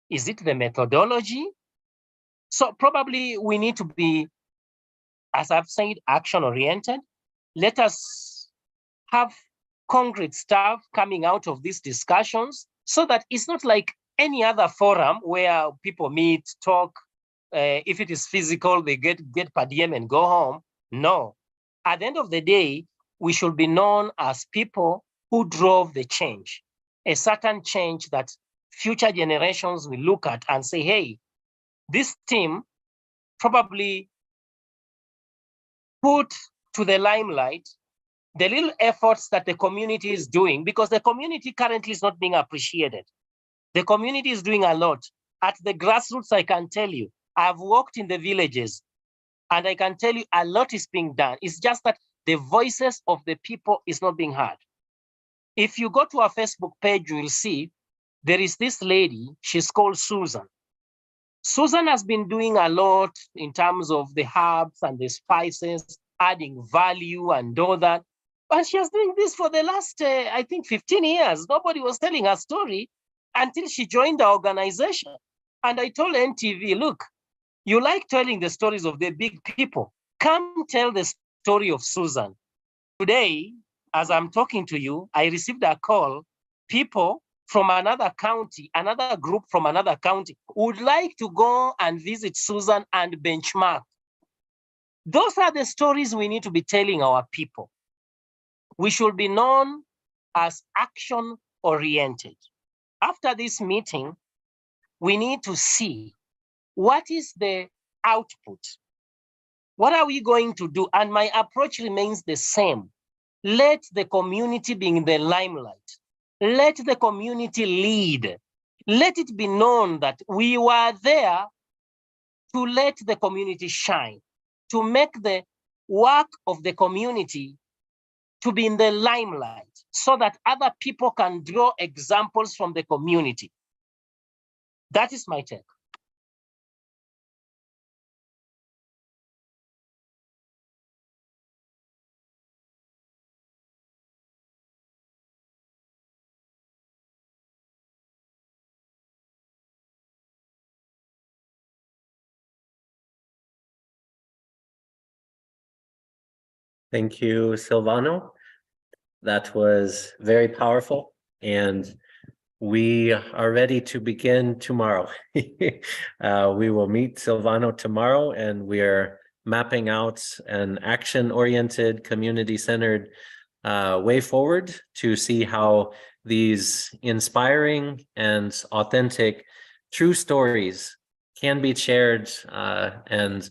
Is it the methodology? So probably we need to be, as I've said, action oriented. Let us have concrete stuff coming out of these discussions so that it's not like any other forum where people meet, talk. If it is physical, they get per diem and go home. No. At the end of the day, we should be known as people who drove the change, a certain change that future generations will look at and say, hey, this team probably put to the limelight the little efforts that the community is doing, because the community currently is not being appreciated. The community is doing a lot. At the grassroots, I can tell you, I've walked in the villages and I can tell you a lot is being done. It's just that the voices of the people is not being heard. If you go to our Facebook page, you will see there is this lady, she's called Susan. Susan has been doing a lot in terms of the herbs and the spices, adding value and all that. But she has been doing this for the last, I think, 15 years. Nobody was telling her story until she joined the organization. And I told NTV, look, you like telling the stories of the big people. Come tell the story of Susan. Today, as I'm talking to you, I received a call. People from another county, another group from another county would like to go and visit Susan and benchmark. Those are the stories we need to be telling our people. We should be known as action-oriented. After this meeting, we need to see what is the output. What are we going to do? And my approach remains the same. Let the community be in the limelight. Let the community lead. Let it be known that we were there to let the community shine, to make the work of the community to be in the limelight so that other people can draw examples from the community. That is my take. Thank you, Silvano. That was very powerful, and we are ready to begin tomorrow. We will meet Silvano tomorrow, and we are mapping out an action-oriented, community-centered way forward to see how these inspiring and authentic true stories can be shared, and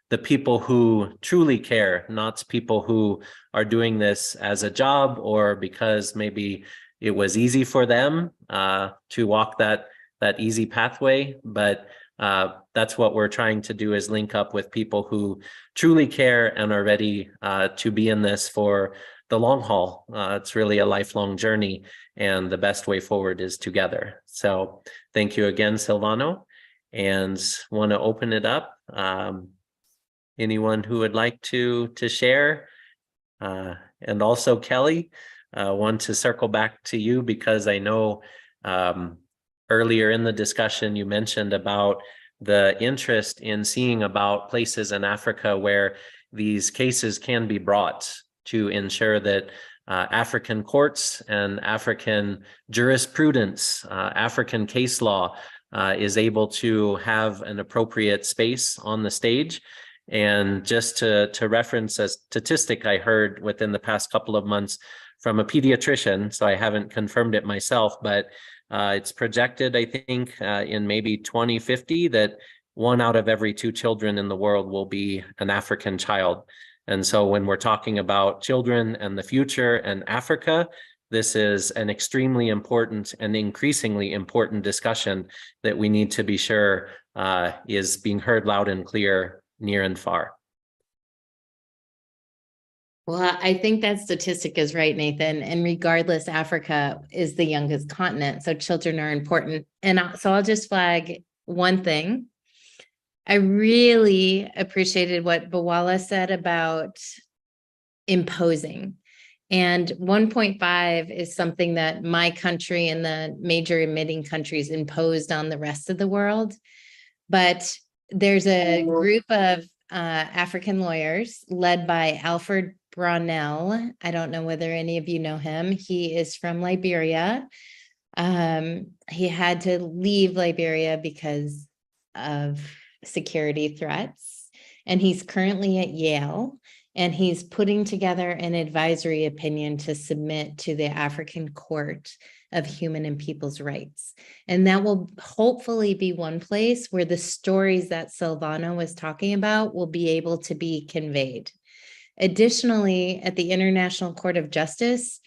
the people who truly care, not people who are doing this as a job or because maybe it was easy for them to walk that easy pathway. But that's what we're trying to do, is link up with people who truly care and are ready to be in this for the long haul. It's really a lifelong journey, and the best way forward is together. So thank you again, Silvano, and want to open it up. Anyone who would like to share? And also Kelly, want to circle back to you, because I know earlier in the discussion you mentioned about the interest in seeing about places in Africa where these cases can be brought to ensure that African courts and African jurisprudence, African case law is able to have an appropriate space on the stage. And just to reference a statistic I heard within the past couple of months from a pediatrician, so I haven't confirmed it myself, but it's projected, I think, in maybe 2050 that 1 out of every 2 children in the world will be an African child. And so when we're talking about children and the future and Africa, this is an extremely important and increasingly important discussion that we need to be sure is being heard loud and clear, near and far. Well, I think that statistic is right, Nathan. And regardless, Africa is the youngest continent, so children are important. And so I'll just flag one thing. I really appreciated what Bawala said about imposing. And 1.5 is something that my country and the major emitting countries imposed on the rest of the world. But there's a group of African lawyers led by Alfred Brownell. I don't know whether any of you know him. He is from Liberia. He had to leave Liberia because of security threats. And he's currently at Yale. And he's putting together an advisory opinion to submit to the African Court of Human and People's Rights. And that will hopefully be one place where the stories that Silvano was talking about will be able to be conveyed. Additionally, at the International Court of Justice,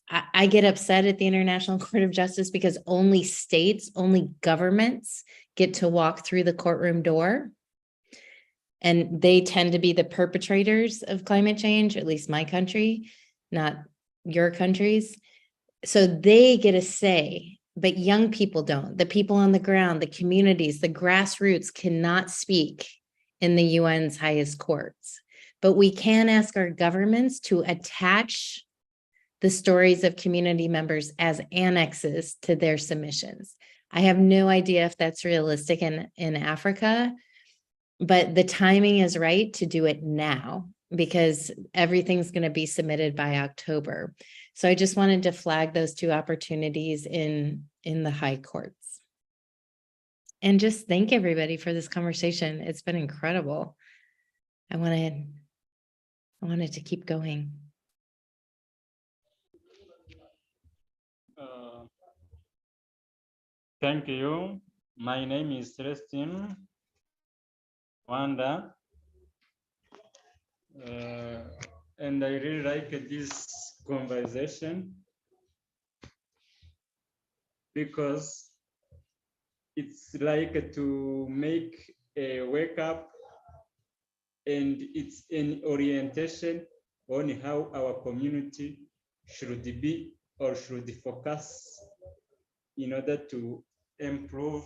I get upset at the International Court of Justice because only states, only governments get to walk through the courtroom door. And they tend to be the perpetrators of climate change, at least my country, not your countries. So they get a say, but young people don't. The people on the ground, the communities, the grassroots cannot speak in the UN's highest courts. But we can ask our governments to attach the stories of community members as annexes to their submissions. I have no idea if that's realistic in Africa, but the timing is right to do it now because everything's going to be submitted by October. So I just wanted to flag those two opportunities in the high courts. And just thank everybody for this conversation. It's been incredible. I wanted to keep going. Thank you. My name is Celestine Wanda. And I really like this conversation because it's like to make a wake up, and it's an orientation on how our community should be or should focus in order to improve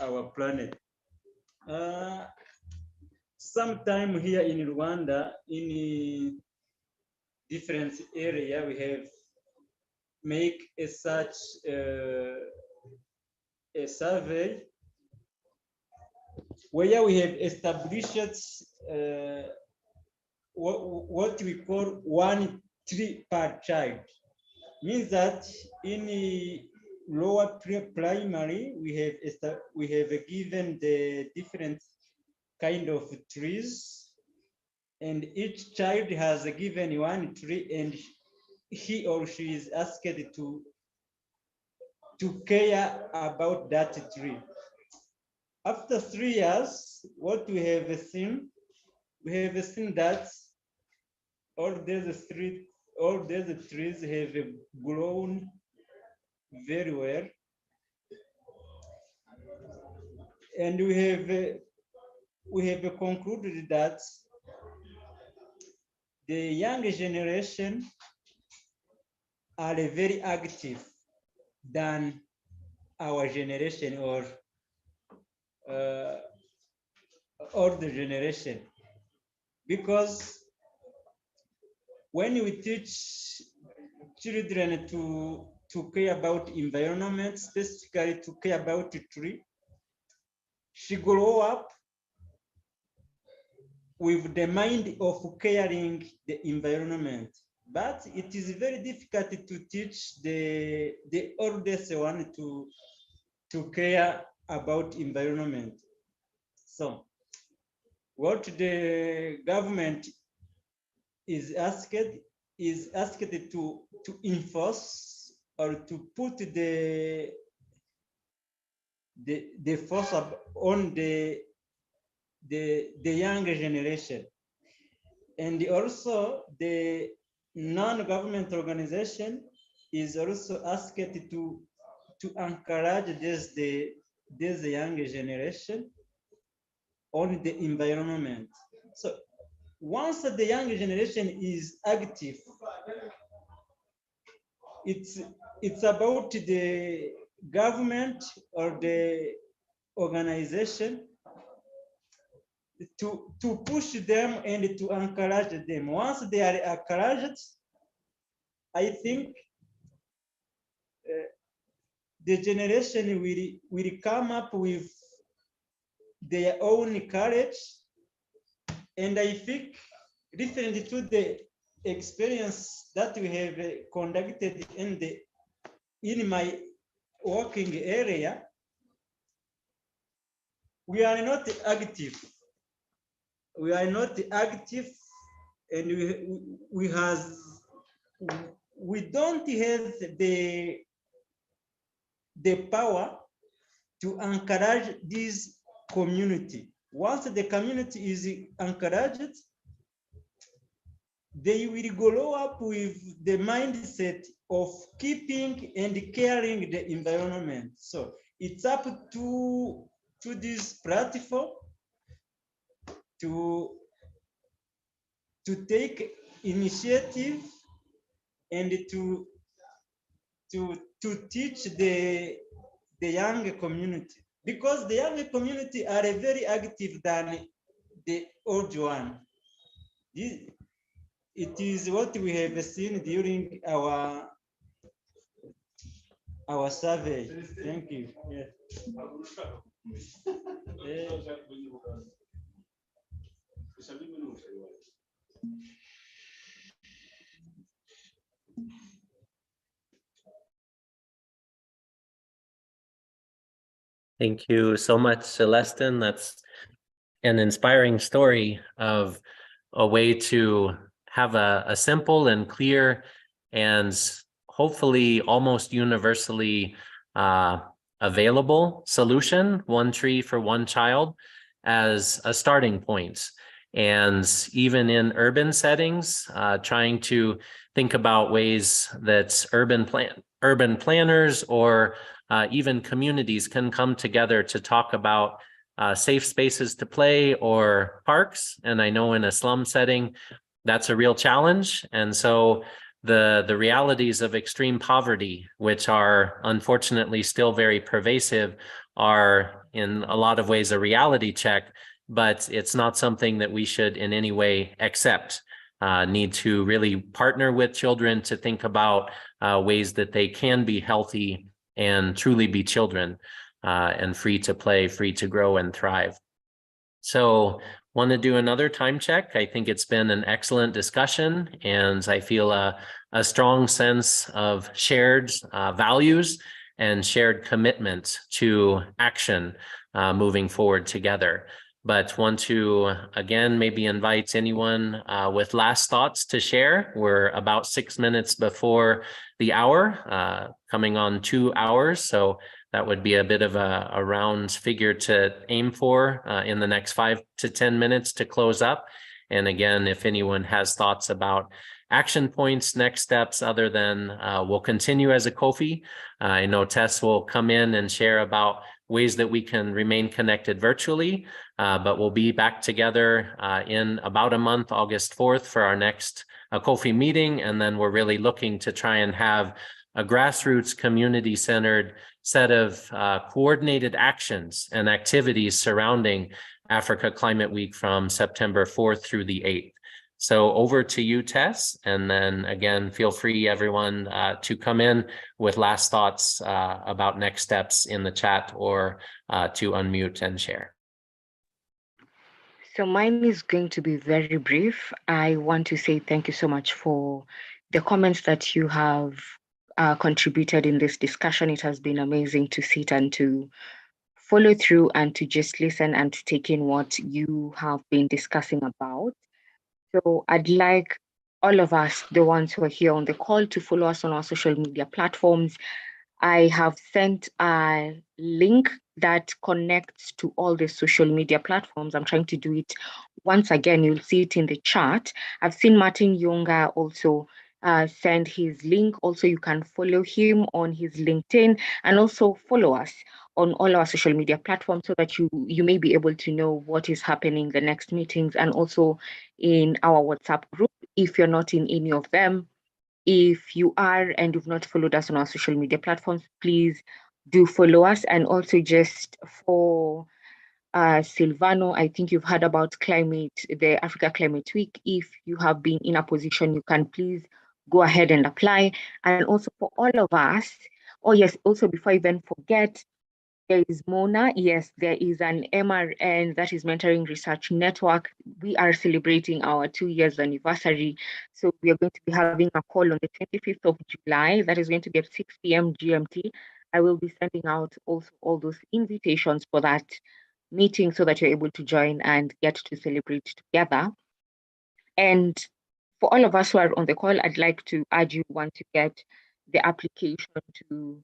our planet. Sometime here in Rwanda, in different area, we have make a such a survey where we have established what we call 1 tree per child. Means that in lower primary we have given the different kind of trees, and each child has given 1 tree, and he or she is asked to care about that tree. After 3 years, what we have seen that all these trees have grown very well, and we have concluded that the young generation are very active than our generation or the generation, because when we teach children to care about environment, specifically to care about the tree, she grow up with the mind of caring the environment. But it is very difficult to teach the oldest one to care about environment. So what the government is asked to enforce or to put the force on the younger generation, and also the non-government organization is also asked to encourage this younger generation on the environment. So once the younger generation is active, it's about the government or the organization to push them and to encourage them. Once they are encouraged, I think the generation will come up with their own courage. And I think, different to the experience that we have conducted in my working area, we are not active. We are not active, and we don't have the power to encourage this community. Once the community is encouraged, they will grow up with the mindset of keeping and caring the environment. So it's up to this platform to take initiative and to teach the young community, because the young community are very active than the old one. It is what we have seen during our survey. Thank you. Yeah. Thank you so much, Celestin. That's an inspiring story of a way to have a simple and clear and hopefully almost universally available solution, one tree for one child, as a starting point. And even in urban settings, trying to think about ways that urban planners or even communities can come together to talk about safe spaces to play or parks. And I know in a slum setting, that's a real challenge. And so the realities of extreme poverty, which are unfortunately still very pervasive, are in a lot of ways a reality check, but it's not something that we should in any way accept. Need to really partner with children to think about ways that they can be healthy and truly be children, and free to play, free to grow and thrive. So want to do another time check. I think it's been an excellent discussion, and I feel a strong sense of shared values and shared commitment to action moving forward together. But want to, again, maybe invite anyone with last thoughts to share. We're about 6 minutes before the hour, coming on 2 hours. So that would be a bit of a round figure to aim for in the next 5 to 10 minutes to close up. And again, if anyone has thoughts about action points, next steps, other than we'll continue as ACOPPHE. I know Tess will come in and share about ways that we can remain connected virtually, but we'll be back together in about a month, August 4th, for our next ACOPPHE meeting. And then we're really looking to try and have a grassroots, community-centered set of coordinated actions and activities surrounding Africa Climate Week from September 4th through the 8th. So over to you, Tess, and then again, feel free, everyone, to come in with last thoughts about next steps in the chat, or to unmute and share. So mine is going to be very brief. I want to say thank you so much for the comments that you have contributed in this discussion. It has been amazing to sit and to follow through and to just listen and to take in what you have been discussing about. So I'd like all of us, the ones who are here on the call, to follow us on our social media platforms. I have sent a link that connects to all the social media platforms. I'm trying to do it once again. You'll see it in the chat. I've seen Martin Yonga also send his link. Also, you can follow him on his LinkedIn, and also follow us on all our social media platforms so that you may be able to know what is happening the next meetings, and also in our WhatsApp group if you're not in any of them. If you are and you've not followed us on our social media platforms, please do follow us. And also, just for Silvano, I think you've heard about the Africa Climate Week. If you have been in a position, you can please go ahead and apply. And also for all of us, oh yes, also before I even forget, there is Mona. Yes, there is an MRN, that is Mentoring Research Network. We are celebrating our 2 years anniversary. So we are going to be having a call on the 25th of July. That is going to be at 6 p.m. GMT. I will be sending out also all those invitations for that meeting so that you're able to join and get to celebrate together. And for all of us who are on the call, I'd like to urge you want to get the application to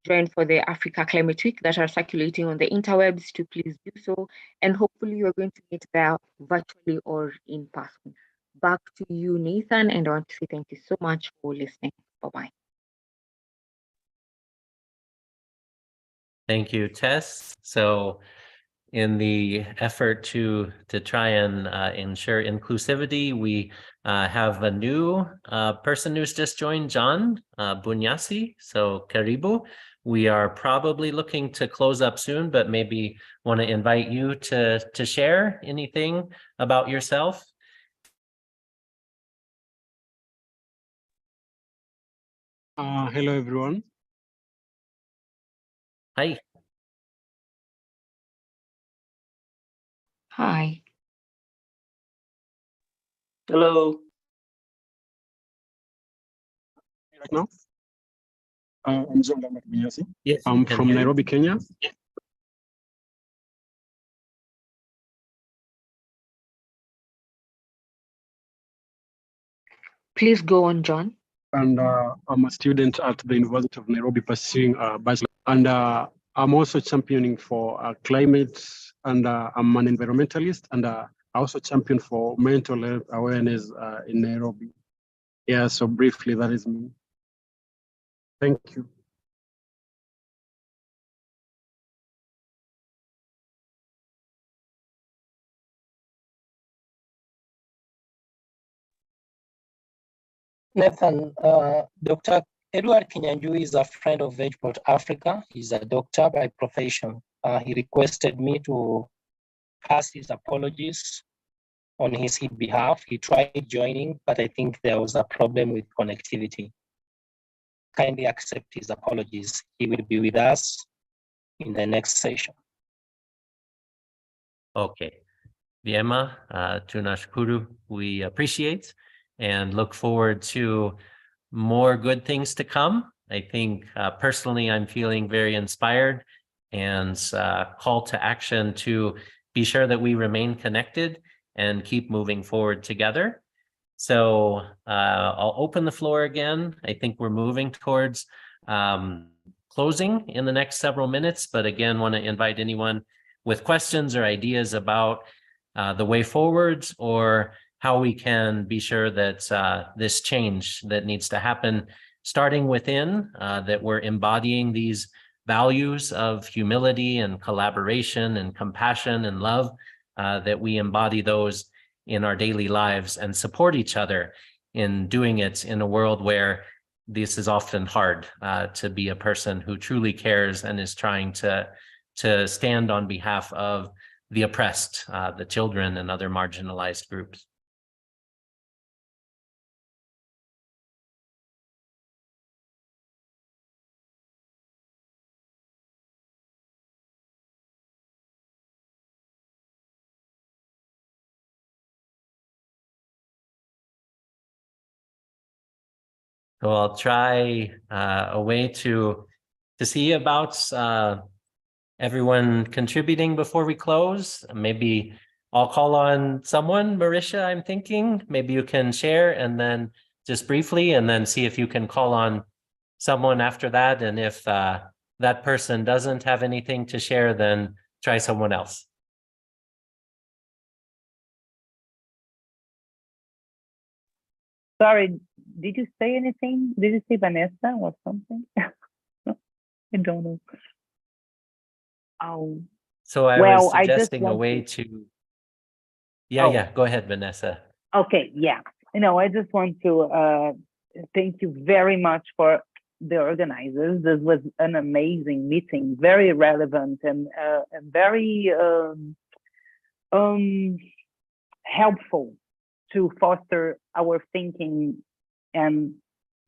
join for the Africa Climate Week that are circulating on the interwebs to please do so. And hopefully you're going to meet there virtually or in person. Back to you, Nathan, and I want to say thank you so much for listening. Bye-bye. Thank you, Tess. So in the effort to try and ensure inclusivity, we have a new person who's just joined, John Bunyasi. So Karibu. We are probably looking to close up soon, but maybe want to invite you to share anything about yourself. Hello, everyone. Hi. Hi. Hello. Right now, I'm John Bunyasi. Yes, I'm from Nairobi, Kenya. Please go on, John. And I'm a student at the University of Nairobi pursuing a bachelor. And I'm also championing for climate, and I'm an environmentalist, and I also champion for mental health awareness in Nairobi. Yeah, so briefly, that is me. Thank you. Nathan, Dr. Edward Kinyanjui is a friend of Vegeport Africa. He's a doctor by profession. He requested me to pass his apologies on his behalf. He tried joining, but I think there was a problem with connectivity. Kindly accept his apologies. He will be with us in the next session. Okay. Vyema, tunashukuru. We appreciate and look forward to more good things to come. I think personally, I'm feeling very inspired and call to action to be sure that we remain connected and keep moving forward together. So I'll open the floor again. I think we're moving towards closing in the next several minutes, but again, want to invite anyone with questions or ideas about the way forward or how we can be sure that this change that needs to happen, starting within, that we're embodying these values of humility and collaboration and compassion and love, that we embody those in our daily lives and support each other in doing it in a world where this is often hard, to be a person who truly cares and is trying to stand on behalf of the oppressed, the children and other marginalized groups. So I'll try a way to see about everyone contributing before we close. Maybe I'll call on someone, Marisha, I'm thinking. Maybe you can share and then just briefly, and then see if you can call on someone after that. And if that person doesn't have anything to share, then try someone else. Sorry, did you say anything? Did you say Vanessa or something? I don't know. Oh. So I was suggesting a way to. Yeah, go ahead, Vanessa. Okay, yeah. I just want to thank you very much for the organizers. This was an amazing meeting, very relevant and very helpful to foster our thinking and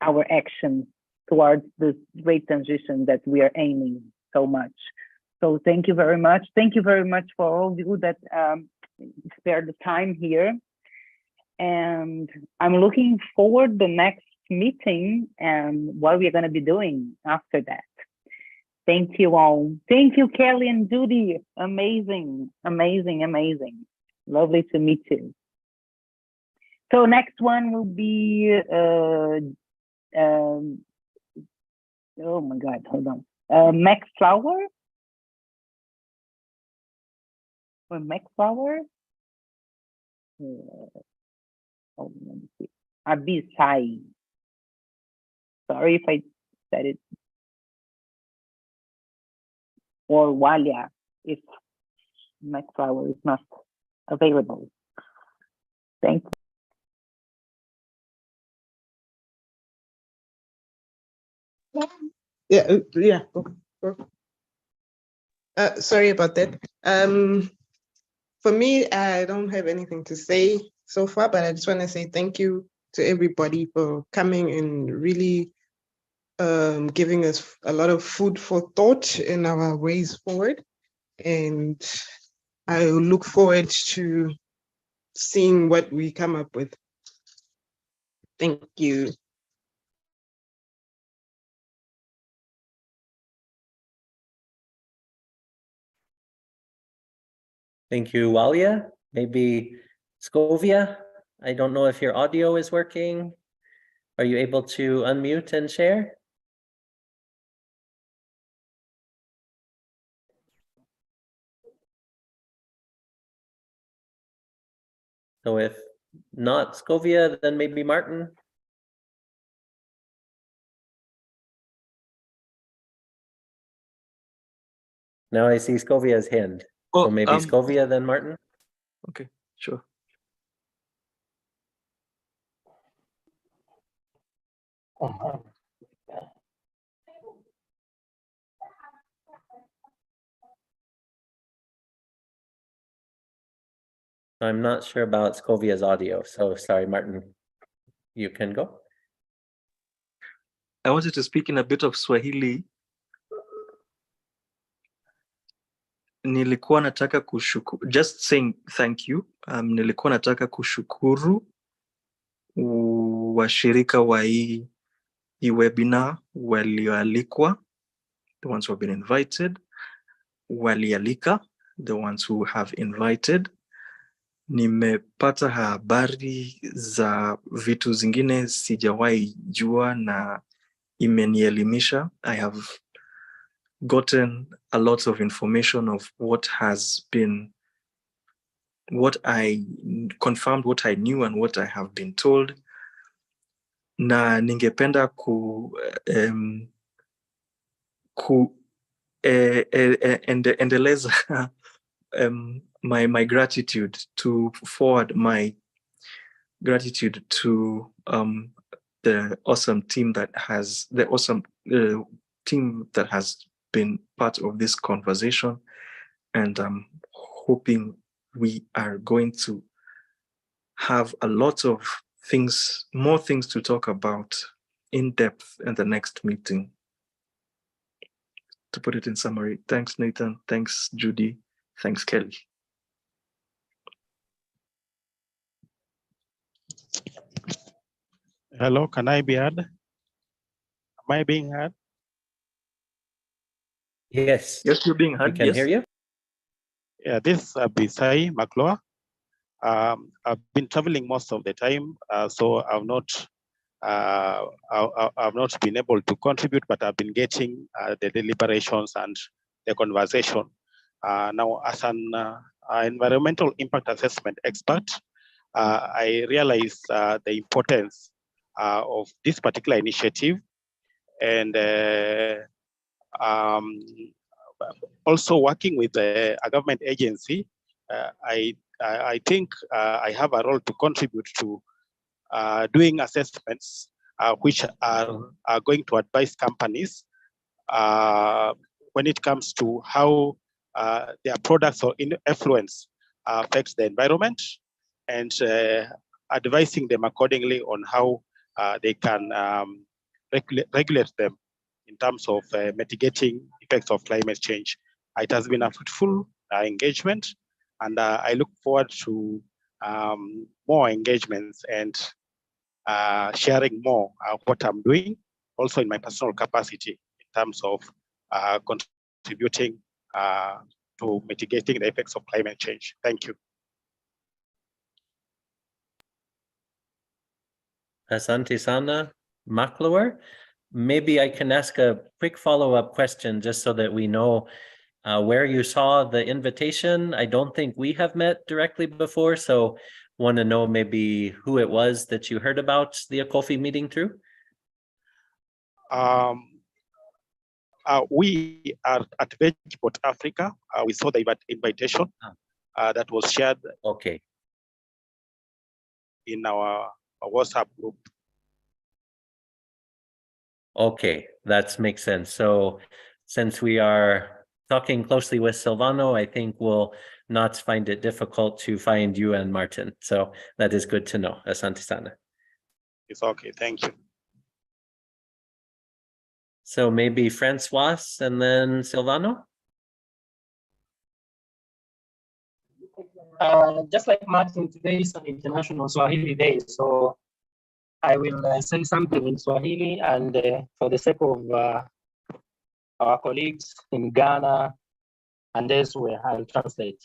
our actions towards this great transition that we are aiming so much. So thank you very much. Thank you very much for all of you that spared the time here. And I'm looking forward the next meeting and what we're going to be doing after that. Thank you all. Thank you, Kelly and Judy. Amazing, amazing, amazing. Lovely to meet you. So next one will be, oh my God, hold on. Max Flower? Or Max Flower? Oh, let me see. Abisai. Sorry if I said it. Or Walia, if Max Flower is not available. Thank you. Yeah. Sorry about that. For me, I don't have anything to say so far, but I just want to say thank you to everybody for coming and really giving us a lot of food for thought in our ways forward. And I look forward to seeing what we come up with. Thank you. Thank you, Walia. Maybe Scovia. I don't know if your audio is working. Are you able to unmute and share? So if not Scovia, then maybe Martin. Now I see Scovia's hand. So maybe Scovia, then Martin. Okay, sure. I'm not sure about Scovia's audio, so sorry, Martin. You can go. I wanted to speak in a bit of Swahili. Nilikuwa nataka kushukuru, just saying thank you. Nilikuwa nataka kushukuru washirika wa hii webinar walioalikwa, the ones who have been invited, walialika, the ones who have invited. Nimepata habari za vitu zingine sijawahi jua na imenielimisha. I have gotten a lot of information of what has been, what I confirmed, what I knew and what I have been told. Na ningependa endeleza my gratitude, to forward my gratitude to the awesome team that has been part of this conversation, and I'm hoping we are going to have a lot of things, more things to talk about in depth in the next meeting. To put it in summary, thanks Nathan, thanks Judy, thanks Kelly. Hello, can I be heard? Am I being heard? Yes. Yes, you're being heard. We can hear you. Yeah, this is Bisai Makloa. I've been traveling most of the time, so I've not been able to contribute, but I've been getting the deliberations and the conversation. Now, as an environmental impact assessment expert, I realize the importance of this particular initiative, and also working with a government agency. I think I have a role to contribute to doing assessments which are going to advise companies when it comes to how their products or influence affects the environment, and advising them accordingly on how they can regulate them in terms of mitigating effects of climate change. It has been a fruitful engagement, and I look forward to more engagements and sharing more what I'm doing, also in my personal capacity in terms of contributing to mitigating the effects of climate change. Thank you. Asante sana, Maklawar. Maybe I can ask a quick follow-up question just so that we know where you saw the invitation. I don't think we have met directly before, so want to know maybe who it was that you heard about the ACOPPHE meeting through? We are at Vegport Africa. We saw the invitation that was shared in our WhatsApp group. Okay, that makes sense. So since we are talking closely with Silvano, I think we'll not find it difficult to find you and Martin. So that is good to know. Asante sana. It's okay, thank you. So maybe Francois and then Silvano? Just like Martin, today is an International Swahili Day, so I will say something in Swahili, and for the sake of our colleagues in Ghana and elsewhere, I'll translate.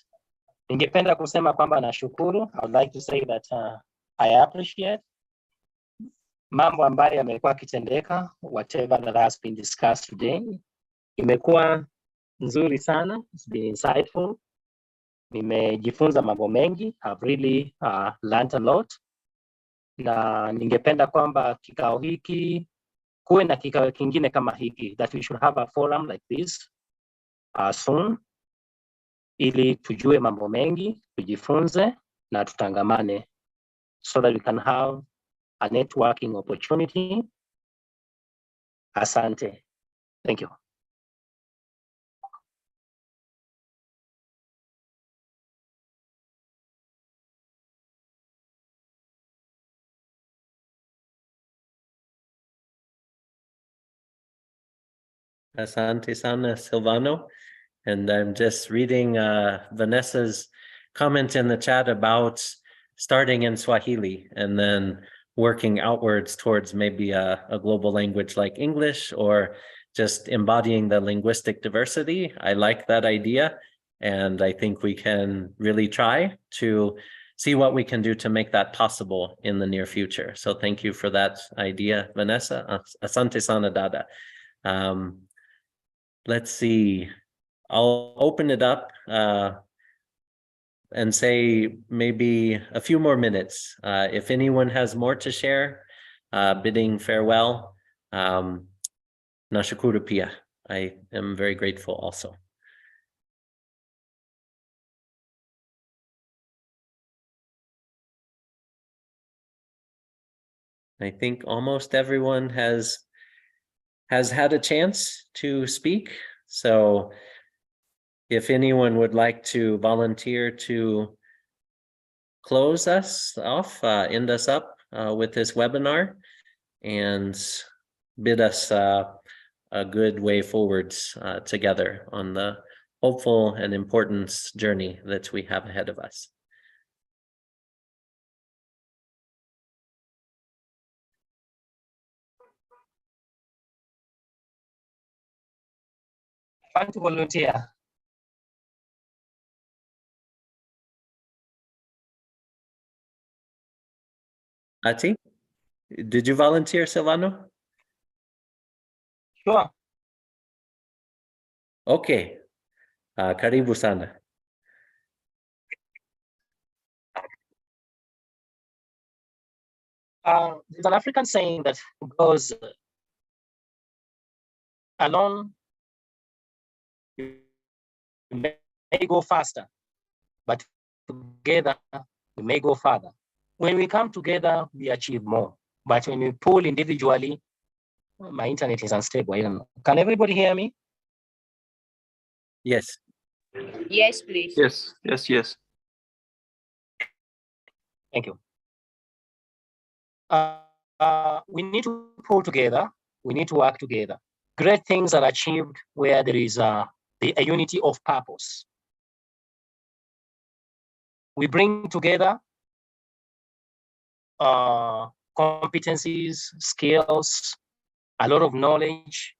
Ningependa kusema kwamba nashukuru. I would like to say that I appreciate mambo ambayo yamekuwa kitendeka, whatever that has been discussed today. Imekuwa nzuri sana, it's been insightful. Nimejifunza mambo mengi. I've really learned a lot. Na ningependa kwamba kikao hiki kuwe na kikao kingine kama hiki, that we should have a forum like this soon, ili tujue mambo mengi, tujifunze na tutangamane, so that we can have a networking opportunity. Asante. Thank you. Asante sana, Silvano. And I'm just reading Vanessa's comment in the chat about starting in Swahili and then working outwards towards maybe a global language like English, or just embodying the linguistic diversity. I like that idea, and I think we can really try to see what we can do to make that possible in the near future. So thank you for that idea, Vanessa. Asante sana dada. Let's see. I'll open it up and say maybe a few more minutes. If anyone has more to share, bidding farewell. Nashukuru pia. I am very grateful also. I think almost everyone has had a chance to speak. So if anyone would like to volunteer to close us off, end us up with this webinar and bid us a good way forwards together on the hopeful and important journey that we have ahead of us. Want to volunteer? Ati, did you volunteer, Silvano? Sure. Okay. Karibu sana. There's an African saying that goes, alone you may go faster, but together we may go farther. When we come together, we achieve more. But when we pull individually, my internet is unstable. I don't know. Can everybody hear me? Yes. Yes, please. Yes, yes, yes. Thank you. We need to pull together. We need to work together. Great things are achieved where there is a unity of purpose. We bring together competencies, skills, a lot of knowledge,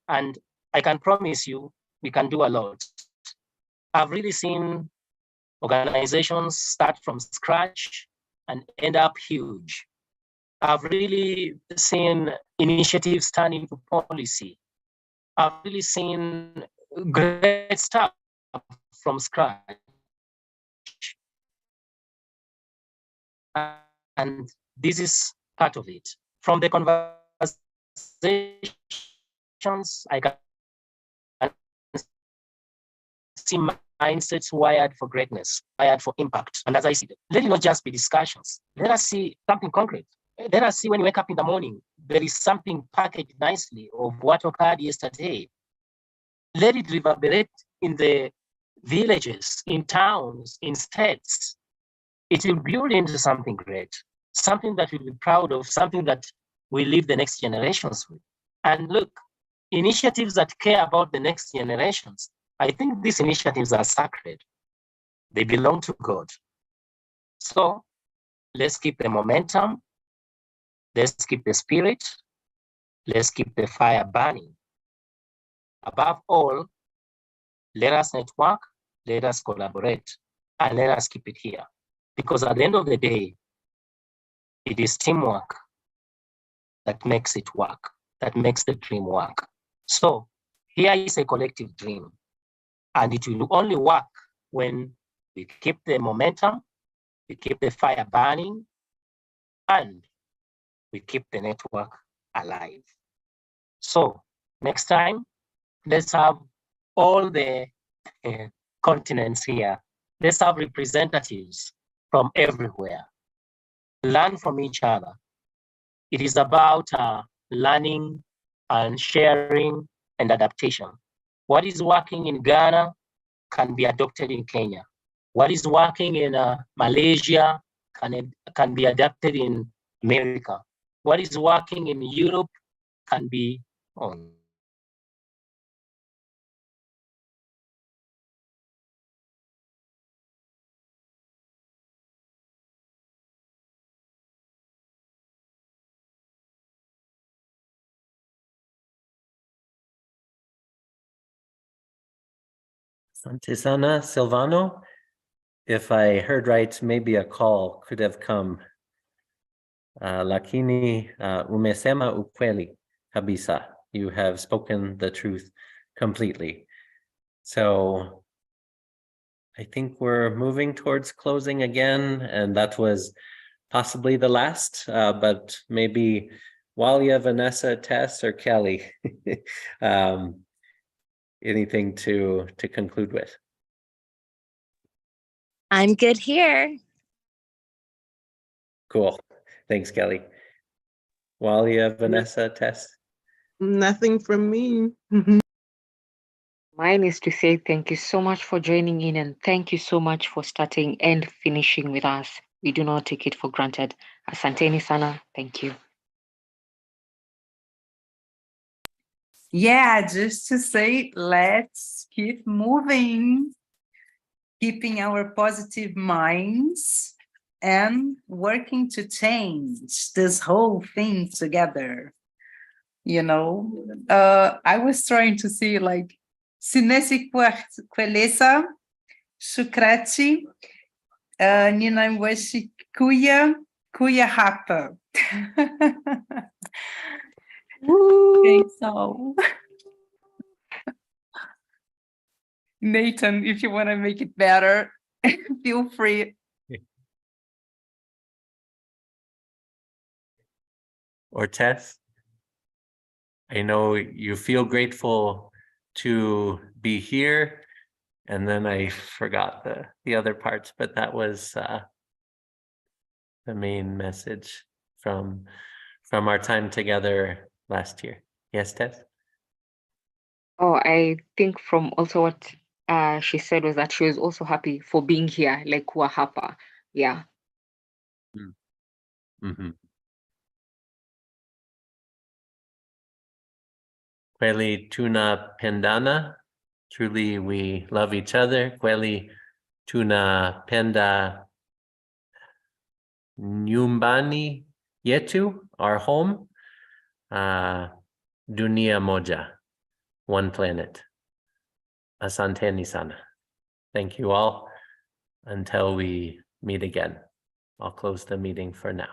and I can promise you we can do a lot. I've really seen organizations start from scratch and end up huge. I've really seen initiatives turn into policy. I've really seen great stuff from scratch. And this is part of it. From the conversations, I can see mindsets wired for greatness, wired for impact. And as I see, let it not just be discussions. Let us see something concrete. Let us see when you wake up in the morning, there is something packaged nicely of what occurred yesterday. Let it reverberate in the villages, in towns, in states. It will build into something great, something that we'll be proud of, something that we leave the next generations with. And look, initiatives that care about the next generations, I think these initiatives are sacred. They belong to God. So let's keep the momentum. Let's keep the spirit. Let's keep the fire burning. Above all, let us network, let us collaborate, and let us keep it here. Because at the end of the day, it is teamwork that makes it work, that makes the dream work. So here is a collective dream, and it will only work when we keep the momentum, we keep the fire burning, and we keep the network alive. So next time, let's have all the continents here. Let's have representatives from everywhere. Learn from each other. It is about learning and sharing and adaptation. What is working in Ghana can be adopted in Kenya. What is working in Malaysia can be adapted in America. What is working in Europe can be on. Santisana Silvano, if I heard right, maybe a call could have come. Lakini umesema ukweli kabisa. You have spoken the truth completely. So I think we're moving towards closing again, and that was possibly the last, but maybe Walia, Vanessa, Tess, or Kelly, anything to conclude with? I'm good here. Cool. Thanks, Kelly. Walia, Vanessa, Tess? Nothing from me. Mine is to say thank you so much for joining in, and thank you so much for starting and finishing with us. We do not take it for granted. Asanteni sana. Thank you. Yeah, just to say, let's keep moving, keeping our positive minds and working to change this whole thing together. You know, I was trying to see like, Sinesi Kwelesa, Shukrati, Ninamwashi Kuya, Kuya Hapa. Okay, so Nathan, if you want to make it better, feel free. Or Tess? I know you feel grateful to be here, and then I forgot the other parts, but that was the main message from from our time together last year. Yes, Tess? Oh, I think from also what she said was that she was also happy for being here, like kuwa hapa. Yeah. Mm-hmm. Kweli tuna pendana. Truly, we love each other. Kweli tuna penda nyumbani yetu, our home. Dunia moja, one planet. Asanteni sana. Thank you all. Until we meet again. I'll close the meeting for now.